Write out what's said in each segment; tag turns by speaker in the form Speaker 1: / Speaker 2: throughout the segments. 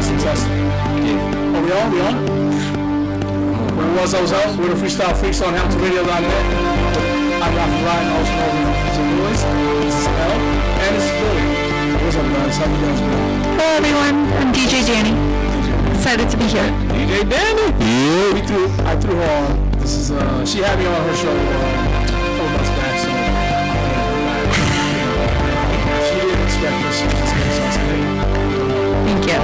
Speaker 1: Testing. Yeah. Oh, we on? Where was I out? We're the Freestyle Freaks on HamiltonRadio.net. I'm Ralph Ryan, also known as DJ Boys. This is L, and this is Billy. What's up, guys? How you guys doing?
Speaker 2: Hello, everyone. I'm DJ Danny. Excited to be here.
Speaker 1: DJ Danny? Yeah. I threw her on. This is, she had me on her show a couple months back, so she didn't expect this. She was just getting something.
Speaker 2: Thank you.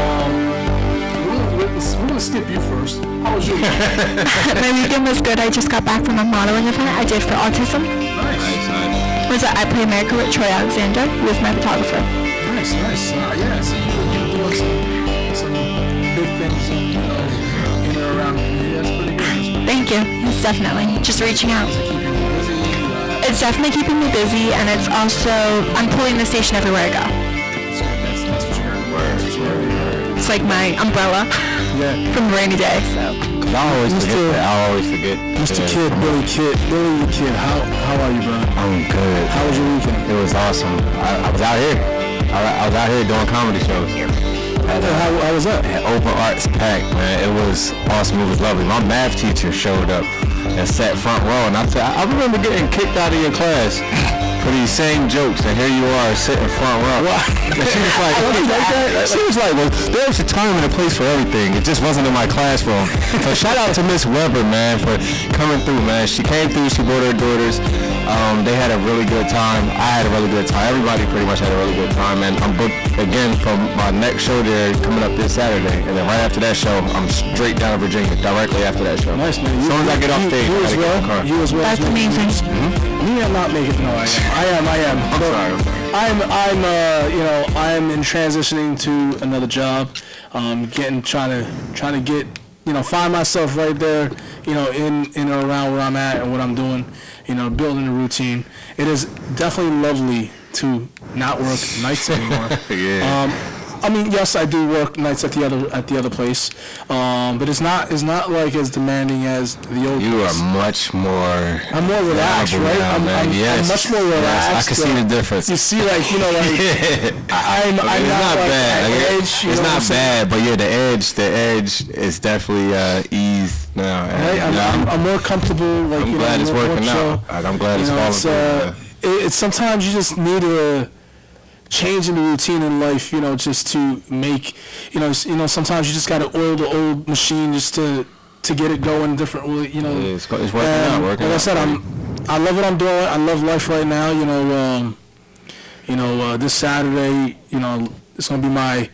Speaker 1: We're gonna skip you first. How was your weekend?
Speaker 2: My weekend was good. I just got back from a modeling event I did for autism.
Speaker 1: Nice.
Speaker 2: I play America with Troy Alexander, who is my photographer.
Speaker 1: Nice. Yeah, so you're doing some big things in and around the community. That's pretty good.
Speaker 2: Thank you. Yes, definitely. Just reaching out. It's definitely keeping me busy, and it's also, I'm pulling the station everywhere I go.
Speaker 1: That's what you're wearing.
Speaker 2: It's like my umbrella from a rainy day, so.
Speaker 3: I always forget.
Speaker 1: Mr. Kid, Billy the Kid, how are you, brother?
Speaker 3: I'm good.
Speaker 1: How was your weekend?
Speaker 3: It was awesome. I was out here. I was out here doing comedy shows.
Speaker 1: How was that?
Speaker 3: Open Arts Pack, man. It was awesome. It was lovely. My math teacher showed up and sat front row, and I said, I remember getting kicked out of your class for these same jokes, and here you are sitting front row. And she was like, well, there's a time and a place for everything. It just wasn't in my classroom. So shout out to Miss Weber, man, for coming through, man. She came through. She brought her daughters. They had a really good time. I had a really good time. Everybody pretty much had a really good time, and I'm booked again for my next show there coming up this Saturday. And then right after that show, I'm straight down to Virginia directly after that show.
Speaker 1: Nice, man.
Speaker 3: As soon as I get off stage, I gotta get in the car.
Speaker 1: You as well.
Speaker 2: That's amazing.
Speaker 1: Me, I'm not making. No, I am.
Speaker 3: I'm sorry.
Speaker 1: I'm in transitioning to another job. Trying to get, find myself right there, in or around where I'm at and what I'm doing, building a routine. It is definitely lovely to not work nights anymore.
Speaker 3: Yeah.
Speaker 1: Yes, I do work nights at the other place, but it's not like as demanding as the old.
Speaker 3: You
Speaker 1: place.
Speaker 3: are much more.
Speaker 1: I'm more relaxed, right?
Speaker 3: Now,
Speaker 1: I'm much more relaxed.
Speaker 3: Yes, I can see the difference.
Speaker 1: You see, I'm
Speaker 3: it's
Speaker 1: not
Speaker 3: bad.
Speaker 1: Edge,
Speaker 3: it's not bad, but yeah, the edge is definitely eased now.
Speaker 1: Right? I'm more comfortable.
Speaker 3: I'm glad it's working out. I'm glad it's falling through.
Speaker 1: It's sometimes you just need a change in the routine in life, just to make, sometimes you just got to oil the old machine just to get it going different.
Speaker 3: It's working out.
Speaker 1: Like I said, I love what I'm doing. I love life right now. This Saturday, it's gonna be my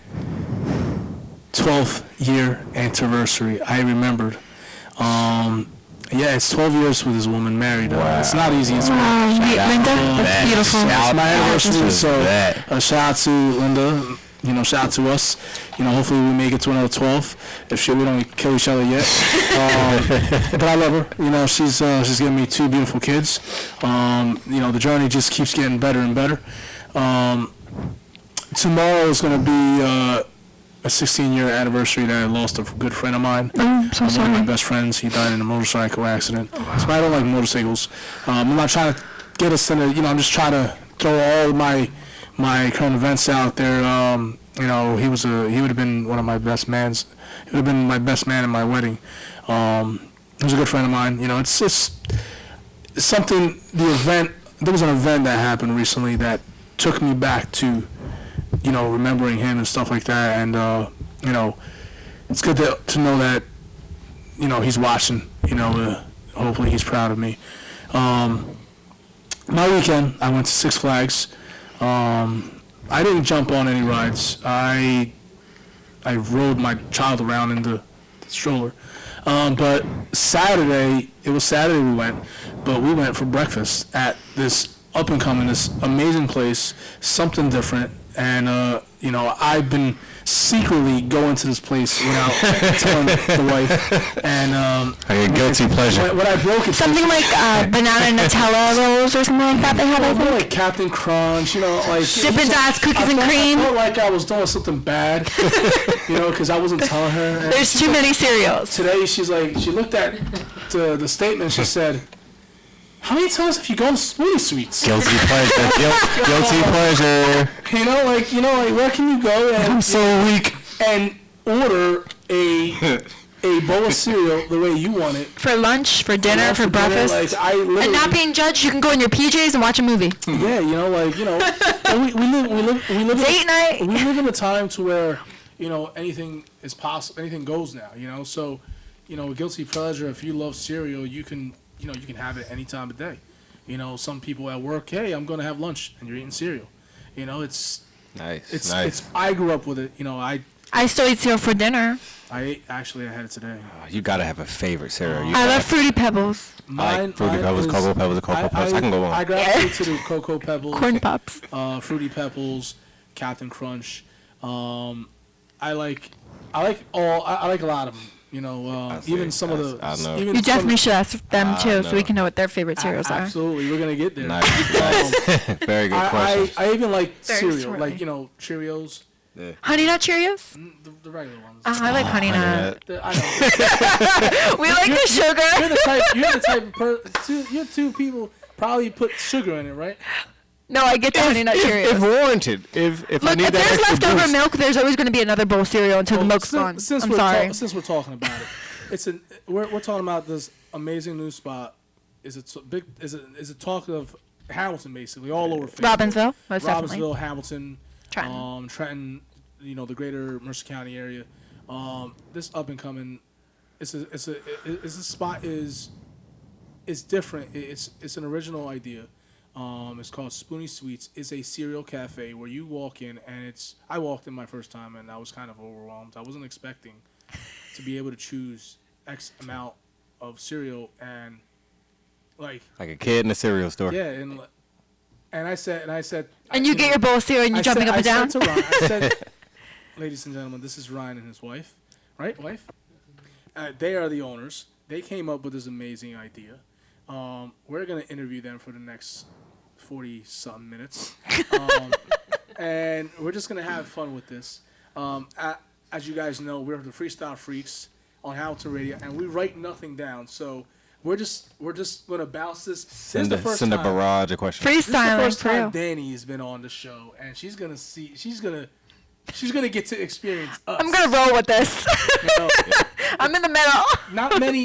Speaker 1: 12th year anniversary. I remembered. It's 12 years with this woman married.
Speaker 3: Wow.
Speaker 1: It's not easy. It's
Speaker 2: Linda, that's beautiful.
Speaker 1: It's my anniversary, so shout out to Linda. Shout out to us. Hopefully we make it to another 12. If we don't kill each other yet. But I love her. She's given me 2 beautiful kids. The journey just keeps getting better and better. Tomorrow is going to be a 16-year anniversary that I lost a good friend of mine.
Speaker 2: Oh, so sorry.
Speaker 1: One of my best friends. He died in a motorcycle accident. So I don't like motorcycles. I'm not trying to get us in I'm just trying to throw all my current events out there. He would have been one of my best mans. He would have been my best man in my wedding. He was a good friend of mine. It's just something. There was an event that happened recently that took me back to, remembering him and stuff like that. And it's good to know that, he's watching. Hopefully he's proud of me. My weekend, I went to Six Flags. I didn't jump on any rides. I rode my child around in the stroller. But Saturday we went, but we went for breakfast at this up-and-coming, this amazing place, something different. And, I've been secretly going to this place without telling the wife. And
Speaker 3: a guilty pleasure.
Speaker 1: When I broke it,
Speaker 2: something like banana Nutella rolls or something like that they have, I think.
Speaker 1: Like Captain Crunch, like
Speaker 2: Dippin' Dots, cookies and cream.
Speaker 1: I felt like I was doing something bad, because I wasn't telling her. And
Speaker 2: there's too many cereals.
Speaker 1: Today she's like, she looked at the statement. She said, "How many times have you gone to SPOONY Sweets?"
Speaker 3: Guilty pleasure. Guilty pleasure.
Speaker 1: Where can you go? And
Speaker 3: I'm so weak.
Speaker 1: And order a bowl of cereal the way you want it.
Speaker 2: For lunch, for dinner, for breakfast. And not being judged, you can go in your PJs and watch a movie.
Speaker 1: Yeah, and we live
Speaker 2: Date night.
Speaker 1: We live in a time to where, anything is possible, anything goes now, so, guilty pleasure, if you love cereal, you can have it any time of day. Some people at work, hey, I'm going to have lunch, and you're eating cereal. It's nice. I grew up with it,
Speaker 2: I still eat cereal for dinner.
Speaker 1: I had it today.
Speaker 3: You gotta have a favorite cereal.
Speaker 2: I love Fruity Pebbles.
Speaker 3: Fruity Pebbles, Cocoa Pebbles, Cocoa Puffs. I can go on.
Speaker 1: I gravitate to the Cocoa Pebbles,
Speaker 2: Corn Pops,
Speaker 1: Fruity Pebbles, Captain Crunch. I like a lot of them. Even some of the.
Speaker 3: I know.
Speaker 2: You definitely should ask them too, so we can know what their favorite cereals are.
Speaker 1: Absolutely, we're gonna get there.
Speaker 3: Nice. Very good question.
Speaker 1: I even like cereal, like Cheerios.
Speaker 3: Yeah.
Speaker 2: Honey Nut Cheerios?
Speaker 1: The regular ones.
Speaker 2: I like Honey Nut.
Speaker 1: I know.
Speaker 2: We like the sugar.
Speaker 1: You're the type of person. You're two people probably put sugar in it, right?
Speaker 2: No, I get the Honey Nut Cheerios.
Speaker 3: If warranted, if I need that extra boost.
Speaker 2: Look, if there's leftover milk, there's always going to be another bowl of cereal until the milk's gone. I'm sorry.
Speaker 1: Since we're talking about it, we're talking about this amazing new spot. Is it talk of Hamilton basically all over Facebook?
Speaker 2: Robbinsville, most definitely.
Speaker 1: Robbinsville, Hamilton,
Speaker 2: Trenton,
Speaker 1: the greater Mercer County area. This up and coming, it's a spot is different. It's an original idea. It's called SPOONY SWEETS. It's a cereal cafe where you walk in, and I walked in my first time, and I was kind of overwhelmed. I wasn't expecting to be able to choose X amount of cereal and like
Speaker 3: a kid in a cereal store.
Speaker 1: Yeah, and I said.
Speaker 2: And you get your bowl of cereal and you're jumping up and down.
Speaker 1: I said, ladies and gentlemen, this is Ryan and his wife, right? Wife. They are the owners. They came up with this amazing idea. We're gonna interview them for the next 40-something minutes, and we're just gonna have fun with this. As you guys know, we're the Freestyle Freaks on Hamilton Radio, and we write nothing down. So we're just gonna bounce this.
Speaker 3: Send a barrage of questions.
Speaker 2: Freestyling.
Speaker 1: This is the first time Danny has been on the show, and she's gonna get to experience us.
Speaker 2: I'm gonna roll with this. I'm in the middle.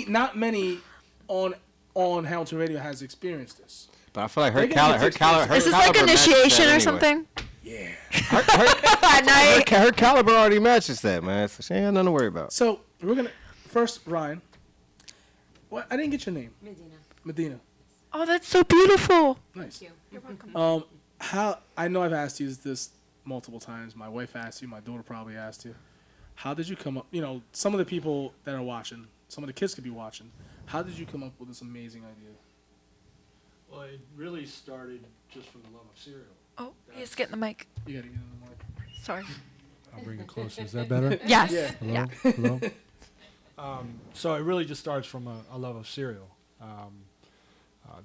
Speaker 1: Not many on Hamilton Radio has experienced this.
Speaker 3: But I feel like her caliber.
Speaker 2: Is this like initiation or something?
Speaker 1: Yeah.
Speaker 3: Her caliber already matches that, man. So she ain't got nothing to worry about.
Speaker 1: So we're gonna first Ryan. What? I didn't get your name. Medina.
Speaker 2: Oh, that's so beautiful.
Speaker 1: Nice.
Speaker 2: Thank you. You're welcome.
Speaker 1: How I know I've asked you this multiple times. My wife asked you. My daughter probably asked you. How did you come up? Some of the people that are watching, some of the kids could be watching. How did you come up with this amazing idea?
Speaker 4: Well, it really started just from the love of cereal.
Speaker 2: Oh, he's getting the mic.
Speaker 1: You gotta get in the mic.
Speaker 2: Sorry.
Speaker 4: I'll bring it closer. Is that better?
Speaker 2: Yes.
Speaker 1: Yeah.
Speaker 4: Hello? Hello? So it really just starts from a love of cereal.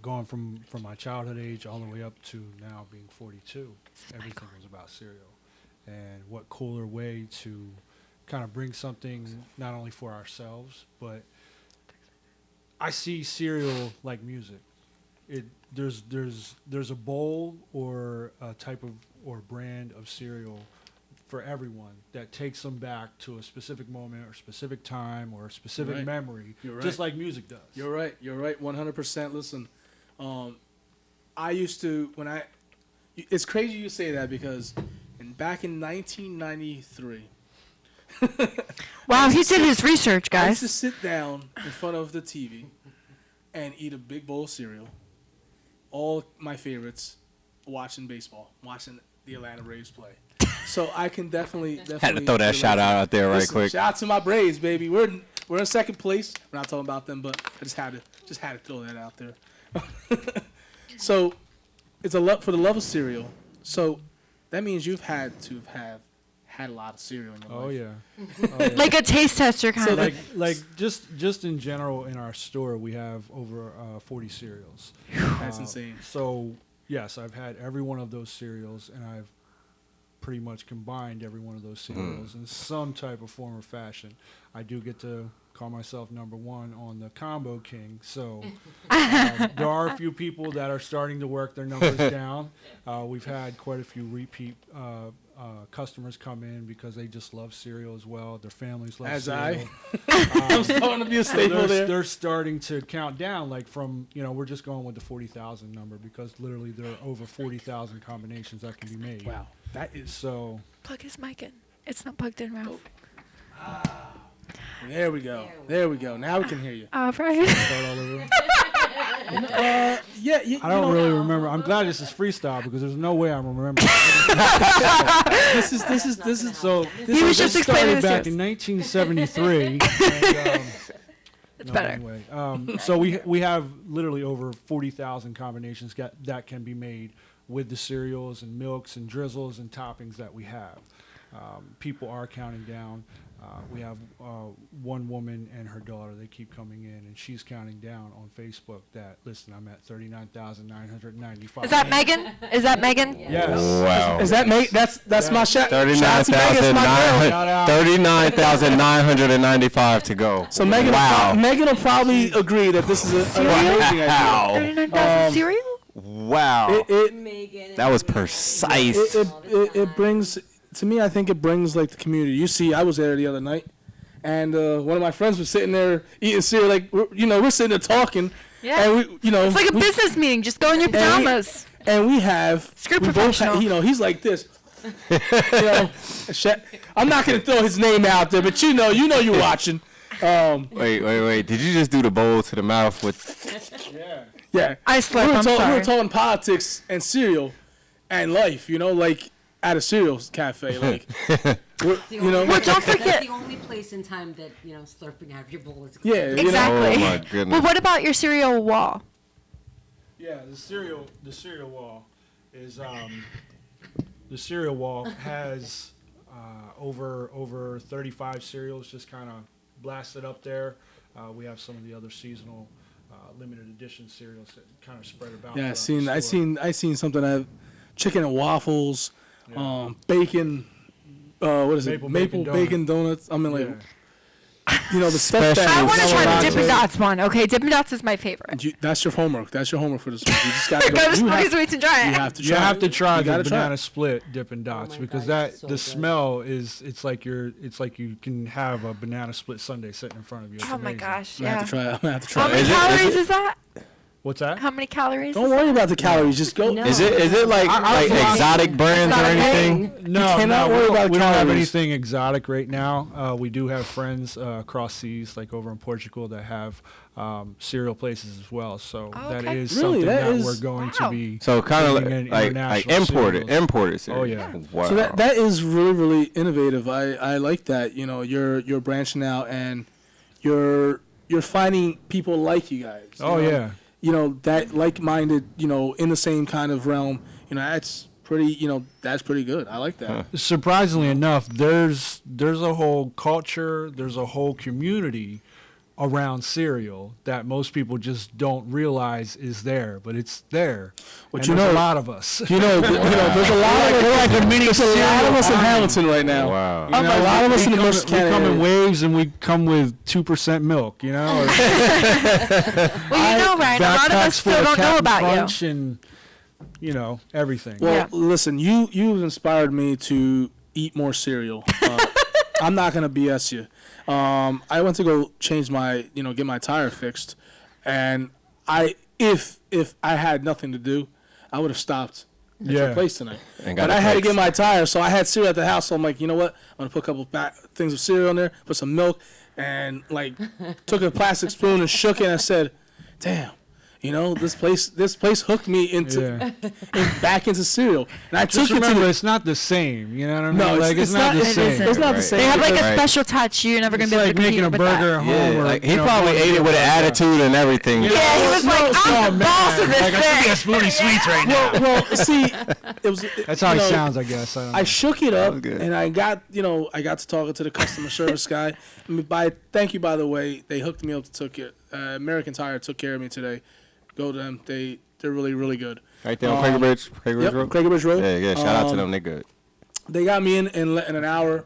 Speaker 4: Going from my childhood age all the way up to now being 42, everything was about cereal. And what cooler way to kind of bring something not only for ourselves, but I see cereal like music. There's a bowl or a type of or brand of cereal for everyone that takes them back to a specific moment or specific time or a specific memory, just like music does.
Speaker 1: You're right. 100%. Listen, I used to it's crazy you say that because back in 1993.
Speaker 2: Wow, he did his research, guys.
Speaker 1: I used to sit down in front of the TV and eat a big bowl of cereal. All my favorites, watching baseball, watching the Atlanta Braves play. So I can definitely
Speaker 3: had to throw that shout out there right quick.
Speaker 1: Shout out to my Braves, baby. We're in second place. We're not talking about them, but I just had to throw that out there. So it's for the love of cereal. So that means you've had to have had a lot of cereal in your life.
Speaker 4: Yeah.
Speaker 2: Like a taste tester kind of.
Speaker 4: Like just in general in our store we have over 40 cereals.
Speaker 1: That's insane.
Speaker 4: So yes, I've had every one of those cereals, and I've pretty much combined every one of those cereals in some type of form or fashion. I do get to call myself number one on the Combo King. So there are a few people that are starting to work their numbers down. We've had quite a few repeat customers come in because they just love cereal as well. Their families love cereal.
Speaker 1: I'm starting to be a staple there.
Speaker 4: They're starting to count down, like from, we're just going with the 40,000 number because literally there are over 40,000 combinations that can be made.
Speaker 1: Wow, that is
Speaker 4: So
Speaker 2: Plug his mic in. It's not plugged in, Ralph.
Speaker 1: There we go. There we go. Now we can hear you.
Speaker 2: Right.
Speaker 4: start all over.
Speaker 1: Yeah,
Speaker 4: I don't really remember. I'm glad this is freestyle because there's no way I'm remembering.
Speaker 1: This is
Speaker 4: So
Speaker 2: He was just
Speaker 4: this
Speaker 2: explaining
Speaker 4: started
Speaker 2: this to
Speaker 4: back
Speaker 2: us.
Speaker 4: in 1973. And,
Speaker 2: It's better.
Speaker 4: Anyway, so we have literally over 40,000 combinations that can be made with the cereals and milks and drizzles and toppings that we have. People are counting down. We have one woman and her daughter. They keep coming in, and she's counting down on Facebook that, listen, I'm at 39,995.
Speaker 2: Is that Megan? Is that Megan?
Speaker 4: Yes.
Speaker 3: Wow.
Speaker 1: Is that Meg? That's my shout. Shout out to Megan. It's my girl.
Speaker 3: 39,995 to go.
Speaker 1: So Megan, Megan will probably agree that this is an amazing idea.
Speaker 3: Wow.
Speaker 2: 39,000 cereal?
Speaker 3: Wow.
Speaker 5: Megan.
Speaker 3: That was precise.
Speaker 1: It brings, to me, I think it brings like the community. You see, I was there the other night, and one of my friends was sitting there eating cereal. Like we're sitting there talking,
Speaker 2: Yeah.
Speaker 1: and
Speaker 2: It's like a business meeting. Just go in your pajamas.
Speaker 1: And we have
Speaker 2: Screw
Speaker 1: we both
Speaker 2: professional.
Speaker 1: he's like this. I'm not gonna throw his name out there, but you're watching.
Speaker 3: Wait. Did you just do the bowl to the mouth with?
Speaker 1: Yeah.
Speaker 2: I slept. I'm
Speaker 1: We
Speaker 2: sorry.
Speaker 1: were talking politics and cereal and life, like at a cereal cafe. Like,
Speaker 2: Well, don't forget.
Speaker 5: That's the only place in time that, slurping out of your bowl is
Speaker 1: Yeah,
Speaker 2: Exactly.
Speaker 3: Oh my goodness.
Speaker 2: Well, what about your cereal wall?
Speaker 4: Yeah, the cereal wall is the cereal wall has over 35 cereals just kind of blasted up there. We have some of the other seasonal limited edition cereals that kind of spread about.
Speaker 1: Yeah,
Speaker 4: throughout
Speaker 1: I seen something. I have chicken and waffles, bacon. What is it?
Speaker 4: Maple
Speaker 1: bacon donuts. I mean, like, the stuff
Speaker 3: Special
Speaker 2: I want to
Speaker 1: that.
Speaker 2: try the Dippin' Dots one. Okay, Dippin' Dots is my favorite.
Speaker 1: That's your homework. That's your homework for this week. You just gotta
Speaker 2: Go to
Speaker 1: you
Speaker 2: Spooky's Sweets and try
Speaker 1: you
Speaker 2: it.
Speaker 1: have to
Speaker 4: You
Speaker 1: try.
Speaker 4: have to try
Speaker 1: You
Speaker 4: the
Speaker 1: gotta try
Speaker 4: banana
Speaker 1: it.
Speaker 4: split Dippin' Dots
Speaker 5: my
Speaker 4: because
Speaker 5: God, it's so
Speaker 4: the
Speaker 5: good.
Speaker 4: smell is it's like you can have a banana split sundae sitting in front of you. It's
Speaker 2: Oh my
Speaker 4: amazing.
Speaker 2: gosh,
Speaker 1: I'm gonna have to
Speaker 2: yeah.
Speaker 1: try it. I'm gonna have to
Speaker 2: How
Speaker 1: try
Speaker 2: many
Speaker 1: it.
Speaker 2: calories is that?
Speaker 4: What's that?
Speaker 2: How many calories?
Speaker 1: Don't worry about the calories. Just go.
Speaker 5: No.
Speaker 3: Is it like exotic brands or anything?
Speaker 4: No,
Speaker 1: cannot worry about
Speaker 4: we don't have
Speaker 1: calories.
Speaker 4: anything exotic right now. We do have friends across seas, like over in Portugal, that have cereal places as well. So
Speaker 2: Oh,
Speaker 4: that
Speaker 2: okay.
Speaker 4: is
Speaker 1: Really?
Speaker 4: something
Speaker 1: That
Speaker 4: that
Speaker 1: is-
Speaker 4: we're going to
Speaker 2: Wow.
Speaker 4: be.
Speaker 3: So kind of
Speaker 4: bringing in
Speaker 3: like
Speaker 4: international
Speaker 3: imported
Speaker 4: cereals.
Speaker 3: cereals.
Speaker 4: Oh, yeah.
Speaker 3: Wow.
Speaker 1: So that is really, really innovative. I like that. You're branching out and you're finding people like you guys.
Speaker 4: Oh yeah.
Speaker 1: That like-minded. In the same kind of realm. That's pretty. That's pretty good. I like that.
Speaker 4: Surprisingly enough, there's a whole culture, there's a whole community around cereal that most people just don't realize is there, but it's there.
Speaker 1: But
Speaker 4: And there's a lot of us.
Speaker 1: There's a lot of there's a lot of us in Hamilton right now.
Speaker 3: Wow.
Speaker 1: A lot of us in the
Speaker 4: we
Speaker 1: Mercer County
Speaker 4: come in
Speaker 1: area.
Speaker 4: waves and we come with 2% milk, or
Speaker 2: Well, Ryan, a lot of us
Speaker 4: backpacks full
Speaker 2: still
Speaker 4: of
Speaker 2: don't know
Speaker 4: Captain
Speaker 2: about you.
Speaker 4: Crunch and everything.
Speaker 1: Well,
Speaker 2: Yeah.
Speaker 1: listen, you've inspired me to eat more cereal. I'm not gonna BS you. I went to go change my, get my tire fixed, and if I had nothing to do, I would have stopped at your place tonight.
Speaker 3: And got
Speaker 1: But
Speaker 3: it
Speaker 1: I had to
Speaker 3: fixed.
Speaker 1: get my tire, so I had cereal at the house. So I'm like, you know what? I'm gonna put a couple things of cereal in there, put some milk, and took a plastic spoon and shook it. And I said, "Damn." This place hooked me into back into cereal, and I
Speaker 4: Just
Speaker 1: took it to
Speaker 4: remember,
Speaker 1: the.
Speaker 4: it's not the same. You know what I mean?
Speaker 1: No,
Speaker 4: it's not the
Speaker 2: it
Speaker 4: same.
Speaker 2: isn't.
Speaker 1: It's not the
Speaker 3: Right.
Speaker 1: same.
Speaker 2: They have like a
Speaker 1: because-
Speaker 3: Right.
Speaker 2: special touch. You're never
Speaker 4: It's
Speaker 2: gonna be able
Speaker 4: like
Speaker 2: to compete
Speaker 4: making a
Speaker 2: with
Speaker 4: burger
Speaker 2: that.
Speaker 4: at
Speaker 3: Yeah,
Speaker 4: home. or,
Speaker 3: like he probably ate it with an attitude and everything.
Speaker 2: Yeah, he was like, I'm the boss of this thing.
Speaker 4: SPOONY SWEETS right now.
Speaker 1: Well, see, it was.
Speaker 4: That's how he sounds, I guess. I don't know.
Speaker 1: I shook it up,
Speaker 3: was good.
Speaker 1: and I got to talking to the customer service guy. Thank you, by the way. They hooked me up to took it. American Tire took care of me today. Go to them. They're really, really good.
Speaker 3: Right there on Craig Bridge
Speaker 1: Yep,
Speaker 3: Road.
Speaker 1: Craig Bridge Road.
Speaker 3: Yeah. Shout out to them. They good.
Speaker 1: They got me in an hour,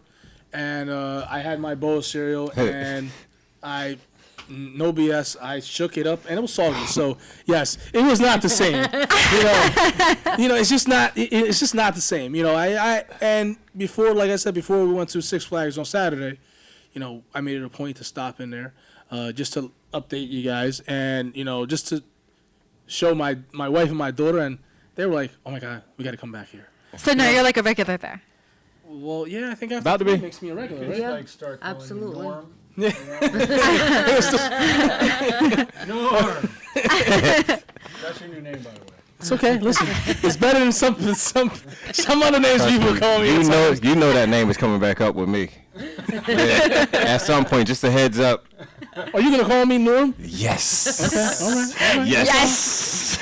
Speaker 1: and I had my bowl of cereal, and No BS. I shook it up and it was soggy. So yes, it was not the same. It's just not. It's just not the same. And before, like I said, before we went to Six Flags on Saturday, I made it a point to stop in there, just to update you guys, and just to show my wife and my daughter, and they were like, "Oh my God, we got to come back here."
Speaker 2: So now you're like a regular there.
Speaker 1: Well, yeah, I think after
Speaker 3: About to be.
Speaker 1: makes me a regular, right?
Speaker 5: Yeah,
Speaker 4: Like start calling
Speaker 5: absolutely.
Speaker 4: you Norm.
Speaker 1: Yeah.
Speaker 4: Norm. That's your new name, by the way.
Speaker 1: It's okay. Listen, it's better than some other names people call me.
Speaker 3: You know that name is coming back up with me. Yeah. At some point, just a heads up.
Speaker 1: Are you gonna call me Norm?
Speaker 3: Yes.
Speaker 1: Okay. All right.
Speaker 3: Yes.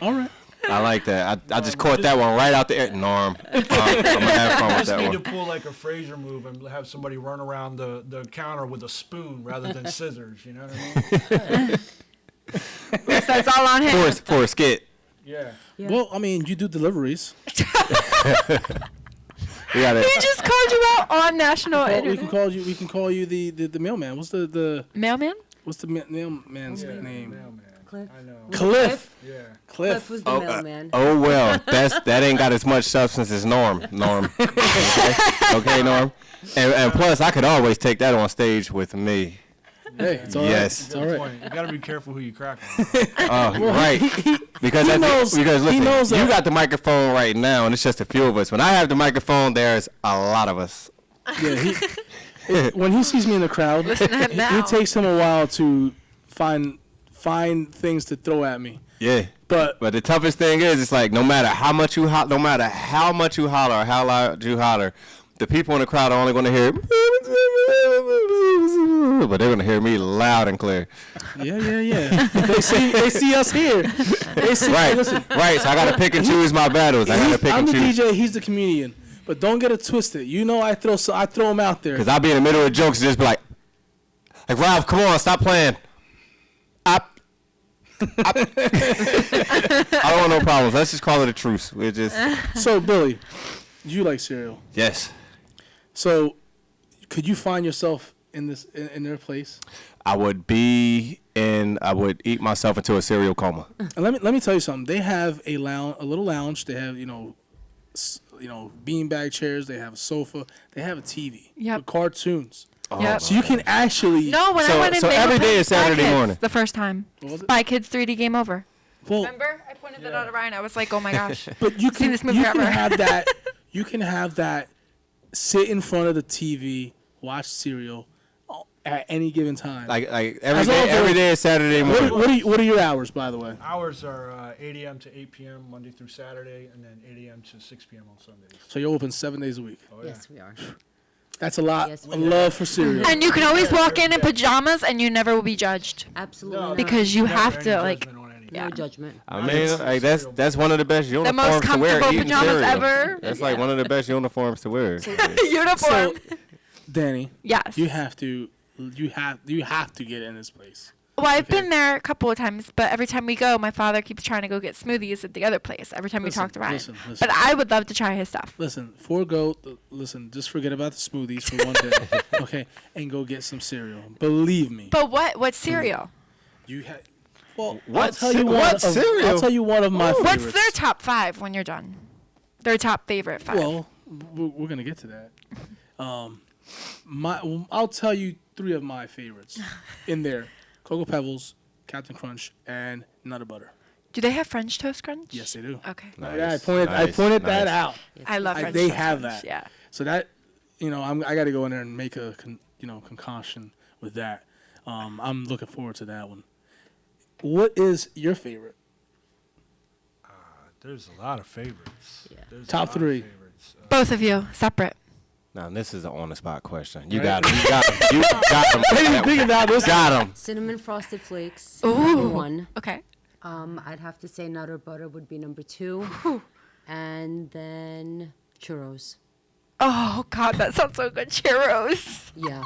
Speaker 1: All right.
Speaker 3: I like that. I just caught that one right out the air. Norm. I'm gonna have fun with
Speaker 4: Just
Speaker 3: that
Speaker 4: need
Speaker 3: one.
Speaker 4: to pull like a Fraser move and have somebody run around the counter with a spoon rather than scissors. You know what I mean?
Speaker 2: So it's all on him.
Speaker 3: For a skit.
Speaker 4: Yeah.
Speaker 5: Yeah.
Speaker 1: Well, I mean, you do deliveries.
Speaker 3: We got
Speaker 2: He
Speaker 3: it.
Speaker 2: just called you out on national
Speaker 1: Well,
Speaker 2: internet.
Speaker 1: we can call you the mailman. What's the
Speaker 2: Mailman?
Speaker 1: mailman's name?
Speaker 4: Mailman.
Speaker 5: Cliff.
Speaker 4: I know.
Speaker 1: Cliff.
Speaker 4: Yeah.
Speaker 5: Cliff was the mailman.
Speaker 3: Oh well, that ain't got as much substance as Norm. Okay, Norm. And plus, I could always take that on stage with me.
Speaker 1: Hey, it's all right.
Speaker 3: Yes.
Speaker 1: It's all right.
Speaker 4: Point. You gotta be careful who you crack on.
Speaker 3: Right. Because
Speaker 1: he knows-
Speaker 3: listen,
Speaker 1: he knows
Speaker 3: you
Speaker 1: that-
Speaker 3: got the microphone right now, and it's just a few of us. When I have the microphone, there's a lot of us.
Speaker 1: Yeah, when he sees me in the crowd,
Speaker 2: Listen to him now.
Speaker 1: it takes him a while to find things to throw at me.
Speaker 3: Yeah.
Speaker 1: But
Speaker 3: But the toughest thing is, it's like no matter how much you holler, or how loud you holler, the people in the crowd are only going to hear, but they're going to hear me loud and clear.
Speaker 1: yeah. they see us here. They see.
Speaker 3: Right.
Speaker 1: Listen,
Speaker 3: Right. So I got to pick and choose my battles. I got to pick
Speaker 1: I'm
Speaker 3: and
Speaker 1: the
Speaker 3: choose.
Speaker 1: DJ. He's the comedian. But don't get it twisted. I throw him out there.
Speaker 3: Because I'll be in the middle of jokes and just be like, Ralph, come on, stop playing. I don't want no problems. Let's just call it a truce. We're just,
Speaker 1: So Billy, you like cereal.
Speaker 3: yes.
Speaker 1: So could you find yourself in their place?
Speaker 3: I would eat myself into a cereal coma.
Speaker 1: And let me tell you something. They have a little lounge. They have beanbag chairs. They have a sofa. They have a TV.
Speaker 2: Yep.
Speaker 1: With cartoons.
Speaker 2: Yep.
Speaker 1: So you can actually.
Speaker 2: No, when I went in,
Speaker 3: so
Speaker 2: they
Speaker 3: every
Speaker 2: were
Speaker 3: day
Speaker 2: playing
Speaker 3: is Saturday
Speaker 2: Spy Kids
Speaker 3: morning.
Speaker 2: The first time.
Speaker 1: What was it?
Speaker 2: Spy Kids 3D Game Over.
Speaker 1: Well,
Speaker 2: Remember? I pointed that out at Ryan. I was like, oh my gosh.
Speaker 1: but you
Speaker 2: Seen
Speaker 1: can
Speaker 2: this movie
Speaker 1: you can
Speaker 2: forever.
Speaker 1: have that. You can have that. Sit in front of the TV, watch cereal, at any given time.
Speaker 3: Like
Speaker 1: As long as
Speaker 3: every day is Saturday morning.
Speaker 1: What are your hours, by the way?
Speaker 4: Hours are 8 a.m. to 8 p.m. Monday through Saturday, and then 8 a.m. to 6 p.m. on Sundays.
Speaker 1: So you're open 7 days a week.
Speaker 4: Oh, yeah.
Speaker 5: Yes, we are.
Speaker 1: That's a lot
Speaker 5: Yes,
Speaker 1: of
Speaker 5: we
Speaker 1: love for cereal.
Speaker 2: And you can always walk in pajamas and you never will be judged.
Speaker 5: Absolutely.
Speaker 4: No,
Speaker 5: not.
Speaker 2: Because you
Speaker 4: Never
Speaker 2: have
Speaker 4: any
Speaker 2: to, like,
Speaker 4: judgment on anything.
Speaker 2: yeah.
Speaker 5: No judgment.
Speaker 3: I mean, like that's one of the best
Speaker 2: The
Speaker 3: uniforms
Speaker 2: most
Speaker 3: to wear.
Speaker 2: comfortable
Speaker 3: Eating
Speaker 2: pajamas
Speaker 3: cereal.
Speaker 2: ever.
Speaker 3: That's like one of the best uniforms to wear.
Speaker 2: Uniform.
Speaker 1: So, Danny,
Speaker 2: Yes.
Speaker 1: you have to get in this place.
Speaker 2: Well, I've been there a couple of times, but every time we go, my father keeps trying to go get smoothies at the other place. Every time we talk to Ryan.
Speaker 1: Listen.
Speaker 2: But I would love to try his stuff.
Speaker 1: Listen, just forget about the smoothies for one day, okay, and go get some cereal. Believe me.
Speaker 2: But what cereal?
Speaker 1: You have. Well,
Speaker 3: What
Speaker 1: I'll tell you
Speaker 3: ce-
Speaker 1: one.
Speaker 3: what
Speaker 1: Of,
Speaker 3: cereal?
Speaker 1: I'll tell you one of my favorites.
Speaker 2: What's their top 5 when you're done? Their top favorite 5.
Speaker 1: Well, we're gonna get to that. I'll tell you 3 of my favorites in there: Cocoa Pebbles, Captain Crunch, and Nutter Butter.
Speaker 2: Do they have French Toast Crunch?
Speaker 1: Yes, they do.
Speaker 2: Okay.
Speaker 1: Yeah, I pointed that
Speaker 3: nice.
Speaker 1: out.
Speaker 2: I love French
Speaker 1: They
Speaker 2: Toast
Speaker 1: have
Speaker 2: Crunch.
Speaker 1: that.
Speaker 2: Yeah.
Speaker 1: So that, I got to go in there and make a concoction with that. I'm looking forward to that one. What is your favorite?
Speaker 4: There's a lot of favorites.
Speaker 5: Yeah.
Speaker 4: There's a
Speaker 1: Top
Speaker 4: lot of
Speaker 1: 3.
Speaker 4: favorites.
Speaker 2: Both of you, separate.
Speaker 3: Now this is an on-the-spot question. You
Speaker 1: Right.
Speaker 3: got him. You got him.
Speaker 1: Think about this.
Speaker 3: Got him.
Speaker 5: Cinnamon Frosted Flakes.
Speaker 2: Ooh.
Speaker 5: Number 1.
Speaker 2: Okay.
Speaker 5: I'd have to say Nutter Butter would be number 2. And then churros.
Speaker 2: Oh, God, that sounds so good. Churros.
Speaker 5: Yeah.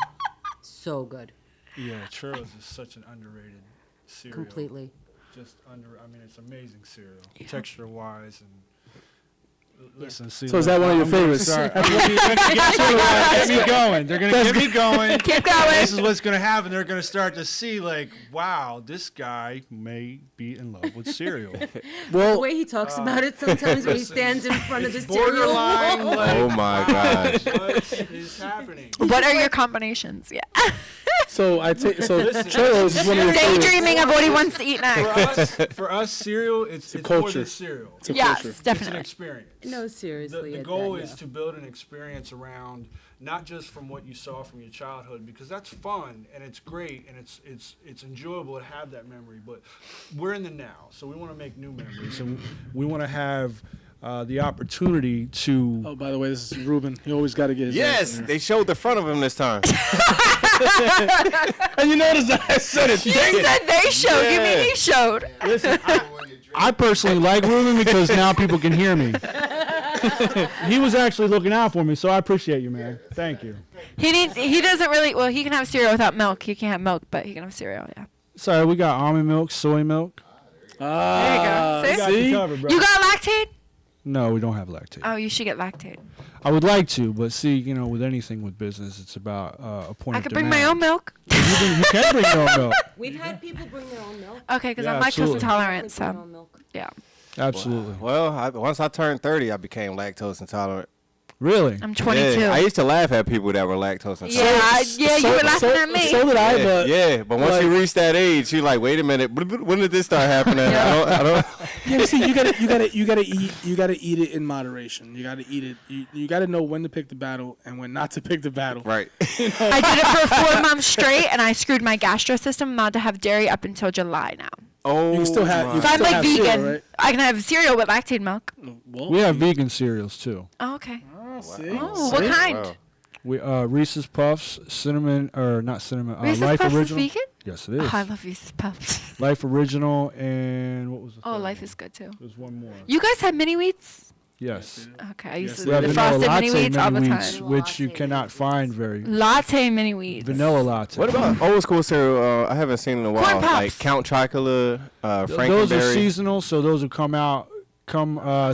Speaker 5: So good.
Speaker 4: Yeah, churros is such an underrated cereal.
Speaker 5: Completely.
Speaker 4: Just I mean, it's amazing cereal, texture-wise, and Listen, see,
Speaker 1: So is that one of your favorites?
Speaker 4: Sorry. Get me going. They're gonna get me going.
Speaker 2: Keep going.
Speaker 4: This is what's gonna happen. They're gonna start to see like, wow, this guy may be in love with cereal.
Speaker 5: The
Speaker 1: Well,
Speaker 5: way he talks about it sometimes when he stands in front of the cereal
Speaker 4: Borderline,
Speaker 5: wall.
Speaker 4: like,
Speaker 3: Oh my gosh.
Speaker 4: what is happening?
Speaker 2: What are your combinations? Yeah.
Speaker 1: so churros is one of your favorites.
Speaker 2: Daydreaming of what he wants to eat next.
Speaker 4: For us, cereal, it's more
Speaker 1: culture.
Speaker 4: than cereal.
Speaker 1: It's a
Speaker 2: Yes,
Speaker 1: culture.
Speaker 4: It's an
Speaker 2: definitely.
Speaker 4: experience.
Speaker 5: No, seriously.
Speaker 4: The
Speaker 5: at
Speaker 4: goal
Speaker 5: that,
Speaker 4: is
Speaker 5: yeah.
Speaker 4: to build an experience around not just from what you saw from your childhood, because that's fun and it's great and it's enjoyable to have that memory. But we're in the now, so we want to make new memories, and we want to have the opportunity to.
Speaker 1: Oh, by the way, this is Ruben. He always got to get his
Speaker 3: Yes,
Speaker 1: ass in there.
Speaker 3: they showed the front of him this time.
Speaker 1: And you notice I said it.
Speaker 2: You said they showed. You mean
Speaker 3: Yeah.
Speaker 2: he showed?
Speaker 4: Listen, I personally like Ruben because now people can hear me. He was actually looking out for me, so I appreciate you, man. Thank you.
Speaker 2: He doesn't really. Well, he can have cereal without milk. He can't have milk, but he can have cereal. Yeah.
Speaker 4: Sorry, we got almond milk, soy milk.
Speaker 2: There you go. See?
Speaker 4: Got you covered, bro.
Speaker 2: You got lactate?
Speaker 4: No, we don't have lactate.
Speaker 2: Oh, you should get lactate.
Speaker 4: I would like to, but see, with anything with business, it's about a point
Speaker 2: I
Speaker 4: of
Speaker 2: could bring my own
Speaker 4: demand.
Speaker 2: milk.
Speaker 4: You can bring your own milk.
Speaker 5: We've had people bring their own milk.
Speaker 2: Okay, because
Speaker 4: Yeah,
Speaker 2: I'm lactose
Speaker 4: absolutely.
Speaker 2: intolerant,
Speaker 5: Definitely bring their
Speaker 2: so
Speaker 5: own milk.
Speaker 2: yeah.
Speaker 4: Absolutely.
Speaker 3: Well, once I turned 30, I became lactose intolerant.
Speaker 4: Really?
Speaker 2: I'm 22.
Speaker 3: Yeah, I used to laugh at people that were lactose intolerant.
Speaker 2: Yeah, you were laughing at me.
Speaker 1: So did I,
Speaker 3: Yeah,
Speaker 1: but
Speaker 3: yeah, but once you
Speaker 1: like-
Speaker 3: reach that age, you're like, wait a minute, when did this start happening? I don't.
Speaker 1: yeah, see, you gotta eat it in moderation. You gotta eat it. You gotta know when to pick the battle and when not to pick the battle.
Speaker 3: Right.
Speaker 2: I did it for 4 months straight, and I screwed my gastro system. I'm allowed to have dairy up until July now.
Speaker 3: Oh,
Speaker 1: You can still have. You
Speaker 2: So
Speaker 1: can
Speaker 2: I'm
Speaker 1: still
Speaker 2: like
Speaker 1: have
Speaker 2: vegan.
Speaker 1: cereal, right?
Speaker 2: I can have cereal with lactate milk.
Speaker 1: Well,
Speaker 4: We have vegan cereals too.
Speaker 2: Oh, okay.
Speaker 1: see?
Speaker 2: Oh, what kind?
Speaker 3: Wow.
Speaker 4: We Reese's Puffs, cinnamon or not cinnamon,
Speaker 2: Reese's
Speaker 4: Life
Speaker 2: Puffs is
Speaker 4: Original.
Speaker 2: vegan?
Speaker 4: Yes, it is.
Speaker 2: Oh, I love Reese's Puffs.
Speaker 4: Life Original and what was the
Speaker 2: Oh,
Speaker 4: third
Speaker 2: Life
Speaker 4: one?
Speaker 2: is good too.
Speaker 4: There's one more.
Speaker 2: You guys have mini wheats?
Speaker 4: Yes.
Speaker 2: Okay, I used
Speaker 1: Yes,
Speaker 2: to
Speaker 1: we have
Speaker 2: do the
Speaker 4: vanilla
Speaker 2: frosted mini
Speaker 4: latte
Speaker 2: wheats all the
Speaker 4: mini
Speaker 2: time.
Speaker 4: wheats, which you
Speaker 5: Latte
Speaker 4: cannot
Speaker 5: mini
Speaker 4: find
Speaker 5: wheats.
Speaker 4: very.
Speaker 2: Latte mini wheats.
Speaker 4: Vanilla latte.
Speaker 3: What about old school cereal? I haven't seen in a while.
Speaker 2: Corn Pops.
Speaker 3: Like Count Chocula, Frankenberry.
Speaker 4: Those are seasonal, so those will come out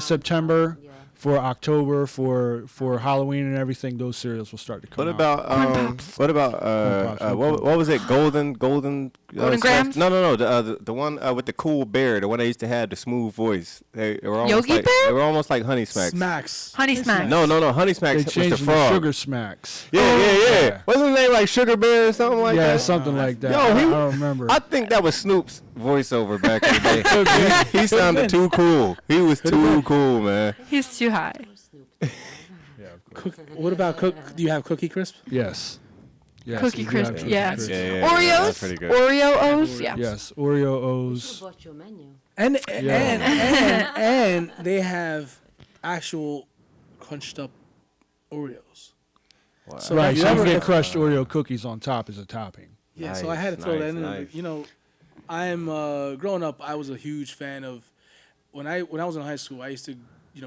Speaker 4: September.
Speaker 5: Yeah.
Speaker 4: For October, for Halloween and everything, those cereals will start to come
Speaker 3: What
Speaker 4: out.
Speaker 3: about
Speaker 4: Pops, no
Speaker 3: what was it? Golden
Speaker 2: Golden
Speaker 3: Smash-
Speaker 2: Grams?
Speaker 3: No. The one with the cool bear, the one that used to have the smooth voice. They were almost
Speaker 2: Yogi
Speaker 3: like,
Speaker 2: Bear?
Speaker 3: They were almost like Honey Smacks.
Speaker 1: Smacks.
Speaker 2: Honey Smacks.
Speaker 3: No. Honey Smacks
Speaker 4: They
Speaker 3: was
Speaker 4: changed
Speaker 3: the
Speaker 4: them to
Speaker 3: frog.
Speaker 4: Sugar Smacks.
Speaker 3: Yeah.
Speaker 4: yeah.
Speaker 3: Wasn't his name like Sugar Bear or something like
Speaker 4: Yeah,
Speaker 3: that?
Speaker 4: something like that.
Speaker 3: Yo,
Speaker 4: I
Speaker 3: he-
Speaker 4: don't remember.
Speaker 3: I think that was Snoop's voiceover back in the day. he sounded too cool. He was too cool, man.
Speaker 2: He's too high.
Speaker 1: What about cook? Do you have Cookie Crisp?
Speaker 4: Yes. Yes.
Speaker 2: Cookie
Speaker 4: we do
Speaker 2: Crisp,
Speaker 4: have Cookie
Speaker 2: yeah.
Speaker 4: Crisp.
Speaker 3: Yeah,
Speaker 2: Oreos?
Speaker 3: that's pretty good.
Speaker 2: Oreo O's? Yeah.
Speaker 4: Yes. Oreo
Speaker 5: Who
Speaker 4: O's.
Speaker 5: bought your menu?
Speaker 1: And
Speaker 4: Yeah.
Speaker 1: and they have actual crunched up Oreos.
Speaker 3: Wow.
Speaker 1: So
Speaker 4: Right.
Speaker 1: have you
Speaker 4: So you
Speaker 1: ever-
Speaker 4: get crushed Oreo cookies on top as a topping.
Speaker 1: Yeah, so I had to
Speaker 3: Nice,
Speaker 1: throw that in.
Speaker 3: nice.
Speaker 1: You know, I'm growing up. I was a huge fan of when I was in high school. I used to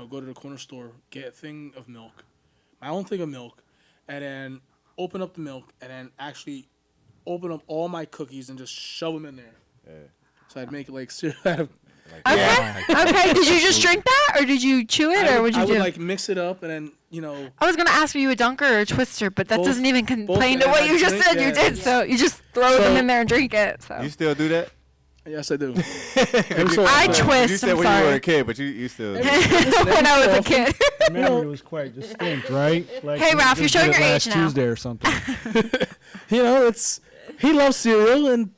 Speaker 1: go to the corner store, get a thing of milk, my own thing of milk, and then open up the milk, and then actually open up all my cookies and just shove them in there.
Speaker 3: Yeah.
Speaker 1: So I'd make it like cereal. out of-
Speaker 2: Okay. Okay. Did you just drink that, or did you chew it, or what'd
Speaker 1: I
Speaker 2: you
Speaker 1: would
Speaker 2: do?
Speaker 1: like mix it up, and then
Speaker 2: I was gonna ask, were you a dunker or a twister, but that
Speaker 1: Both-
Speaker 2: doesn't even complain to
Speaker 1: and
Speaker 2: what
Speaker 1: I
Speaker 2: you just
Speaker 1: drink,
Speaker 2: said you
Speaker 1: yeah.
Speaker 2: did. So you just throw them
Speaker 1: So-
Speaker 2: in there and drink it. So
Speaker 3: You still do that?
Speaker 1: yes, I do.
Speaker 2: I
Speaker 3: You
Speaker 2: twist.
Speaker 3: said
Speaker 2: I'm
Speaker 3: when you were
Speaker 2: sorry.
Speaker 3: a kid, but you still.
Speaker 2: When I was a kid.
Speaker 4: Memory was quite distinct, right? Like
Speaker 2: Hey,
Speaker 4: you
Speaker 2: Ralph,
Speaker 4: just
Speaker 2: you're showing
Speaker 4: did it
Speaker 2: your
Speaker 4: last
Speaker 2: age now.
Speaker 4: Tuesday or something.
Speaker 1: He loves cereal, and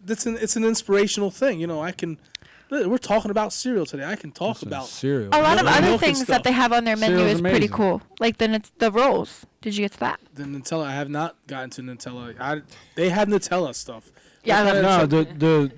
Speaker 1: it's an inspirational thing. We're talking about cereal today. I can talk about
Speaker 4: cereal.
Speaker 2: A lot of
Speaker 1: Milk
Speaker 2: other
Speaker 1: and
Speaker 2: things
Speaker 1: stuff.
Speaker 2: that they have on their menu
Speaker 4: Cereal's
Speaker 2: is pretty
Speaker 4: amazing.
Speaker 2: cool. Like the rolls. Did you get to that?
Speaker 1: the Nutella. I have not gotten to Nutella. They had Nutella stuff.
Speaker 2: Yeah, I love
Speaker 4: No, the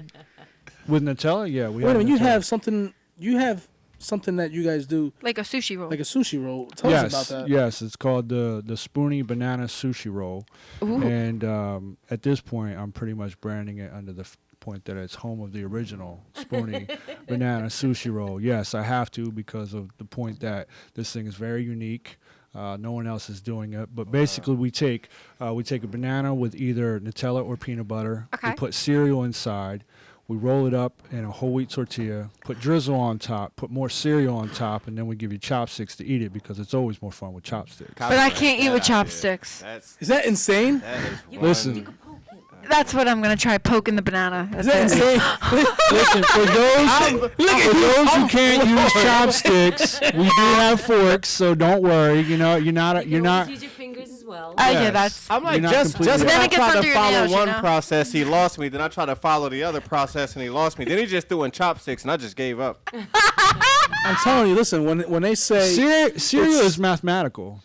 Speaker 4: with Nutella, yeah. We
Speaker 1: Wait a
Speaker 4: have
Speaker 1: minute, you
Speaker 4: Nutella.
Speaker 1: have something. You have something that you guys do,
Speaker 2: like a sushi roll.
Speaker 1: like a sushi roll. Tell
Speaker 4: Yes,
Speaker 1: us about that.
Speaker 4: yes. It's called the SPOONY banana sushi roll,
Speaker 2: Ooh.
Speaker 4: and at this point, I'm pretty much branding it under the point that it's home of the original SPOONY banana sushi roll. Yes, I have to because of the point that this thing is very unique. No one else is doing it, but basically we take a banana with either Nutella or peanut butter.
Speaker 2: Okay.
Speaker 4: We put cereal inside. We roll it up in a whole wheat tortilla, put drizzle on top, put more cereal on top, and then we give you chopsticks to eat it because it's always more fun with chopsticks.
Speaker 2: But I can't eat with chopsticks.
Speaker 1: Is that insane?
Speaker 4: Listen,
Speaker 2: That's what I'm gonna try, poking the banana.
Speaker 1: Is that insane?
Speaker 4: listen, for those who can't use chopsticks, we do have forks, so don't worry. You know, you're not.
Speaker 5: Use your fingers as well.
Speaker 2: Yeah, that's.
Speaker 3: I'm like,
Speaker 4: You're not
Speaker 3: just
Speaker 4: completely
Speaker 3: when
Speaker 2: Then
Speaker 3: I
Speaker 2: it gets
Speaker 3: try
Speaker 2: under
Speaker 3: to
Speaker 2: your
Speaker 3: follow
Speaker 2: nails, you
Speaker 3: one
Speaker 2: know?
Speaker 3: process, he lost me. Then I try to follow the other process, and he lost me. Then he just doing chopsticks, and I just gave up.
Speaker 1: I'm telling you, listen, when they say
Speaker 4: cereal is mathematical.